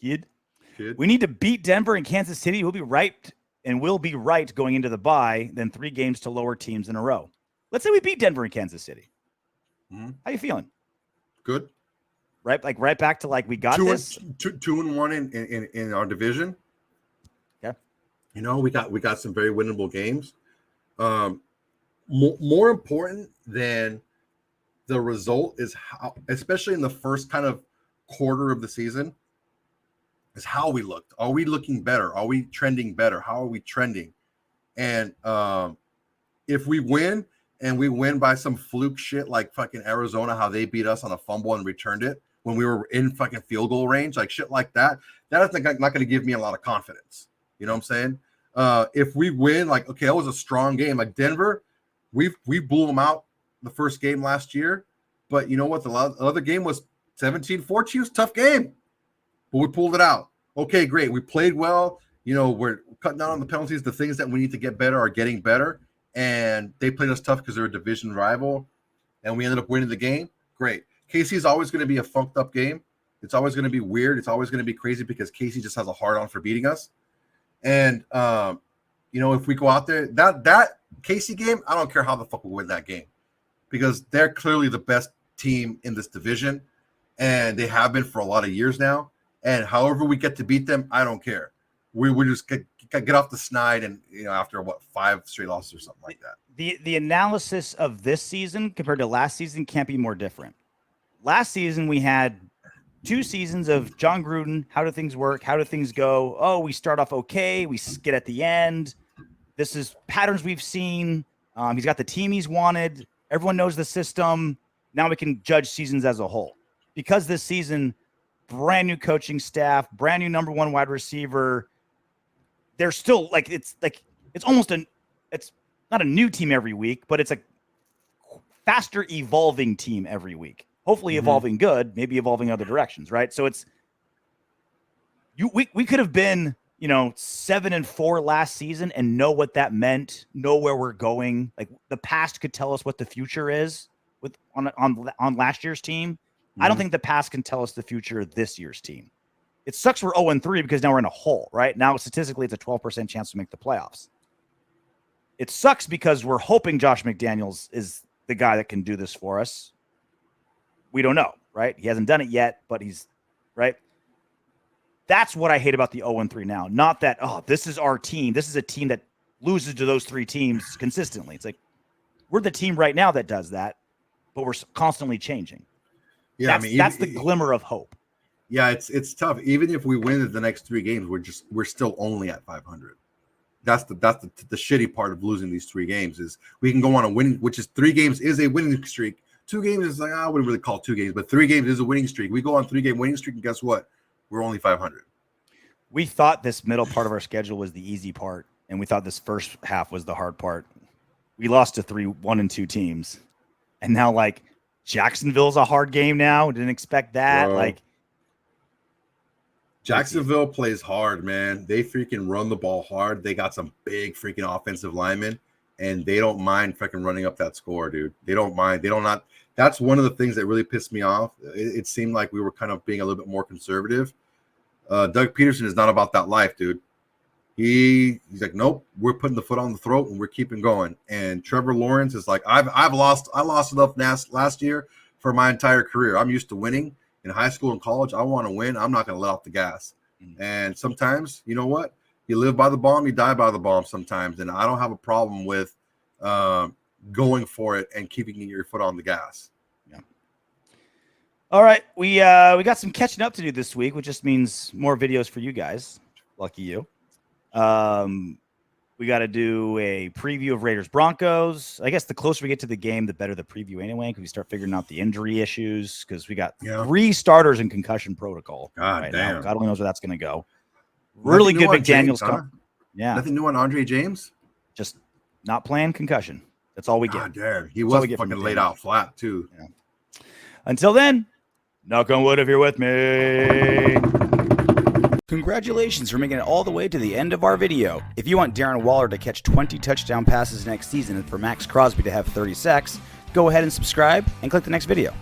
We need to beat Denver and Kansas City. We'll be right going into the bye, then 3 games to lower teams in a row. Let's say we beat Denver and Kansas City. Mm-hmm. How you feeling? Good. Right, like right back to like we got this. 2-1 in our division. Yeah. You know, we got some very winnable games. More important than the result is how, especially in the first kind of quarter of the season, is how we looked. Are we looking better? Are we trending better? How are we trending? And if we win and we win by some fluke shit like fucking Arizona, how they beat us on a fumble and returned it when we were in fucking field goal range, like shit like that, that's not going to give me a lot of confidence. You know what I'm saying? If we win, like, okay, that was a strong game. Like Denver, we blew them out the first game last year. But you know what? The other game was 17-14. It was a tough game. But we pulled it out. Okay, great. We played well. You know, we're cutting down on the penalties. The things that we need to get better are getting better. And they played us tough because they're a division rival. And we ended up winning the game. Great. KC is always going to be a funked up game. It's always going to be weird. It's always going to be crazy because KC just has a hard on for beating us. And, you know, if we go out there, that KC game, I don't care how the fuck we win that game because they're clearly the best team in this division. And they have been for a lot of years now. And however we get to beat them, I don't care. We just get off the snide and, you know, after 5 straight losses or something like that. The analysis of this season compared to last season can't be more different. Last season, we had 2 seasons of John Gruden. How do things work? How do things go? Oh, we start off okay. We skid at the end. This is patterns we've seen. He's got the team he's wanted. Everyone knows the system. Now we can judge seasons as a whole. Because this season, brand new coaching staff, brand new number 1 wide receiver. They're still it's almost it's not a new team every week, but it's a faster evolving team every week. Hopefully evolving good, maybe evolving other directions, right? So we could have been, 7-4 last season and know what that meant, know where we're going. Like the past could tell us what the future is on last year's team. I don't think the past can tell us the future of this year's team. It sucks we're 0-3 because now we're in a hole, right? Now statistically it's a 12% chance to make the playoffs. It sucks because we're hoping Josh McDaniels is the guy that can do this for us. We don't know, right? He hasn't done it yet, but he's right. That's what I hate about the 0-3 now. Not that, this is our team. This is a team that loses to those 3 teams consistently. It's like we're the team right now that does that, but we're constantly changing. Yeah, that's the glimmer of hope. Yeah, it's tough. Even if we win the next 3 games, we're still only at 500. That's the shitty part of losing these 3 games is we can go on a winning, which is 3 games is a winning streak. 2 games is like I wouldn't really call 2 games, but 3 games is a winning streak. We go on 3-game winning streak, and guess what? We're only 500. We thought this middle part of our schedule was the easy part, and we thought this first half was the hard part. We lost to 3 1-2 teams, and now like Jacksonville's a hard game now. Didn't expect that. Bro. Like Jacksonville plays hard, man. They freaking run the ball hard. They got some big freaking offensive linemen, and they don't mind freaking running up that score, dude. They don't mind. They don't not. That's one of the things that really pissed me off. It seemed like we were kind of being a little bit more conservative. Doug Peterson is not about that life, dude. He's like, nope, we're putting the foot on the throat and we're keeping going. And Trevor Lawrence is like, I lost enough last year for my entire career. I'm used to winning in high school and college. I want to win. I'm not going to let off the gas. And sometimes, you know what? You live by the bomb, you die by the bomb sometimes. And I don't have a problem with going for it and keeping your foot on the gas. Yeah. All right. We got some catching up to do this week, which just means more videos for you guys. Lucky you. We We got to do a preview of Raiders Broncos. I guess the closer we get to the game, the better the preview anyway, because we start figuring out the injury issues, because we got 3 starters in concussion protocol God damn. now. God only knows where that's going to go. Really good McDaniels. Yeah. Nothing new on Andre James? Just not playing concussion. That's all we get. God damn. He was fucking laid out flat, too. Yeah. Until then, knock on wood if you're with me. Congratulations for making it all the way to the end of our video. If you want Darren Waller to catch 20 touchdown passes next season and for Maxx Crosby to have 30 sacks, go ahead and subscribe and click the next video.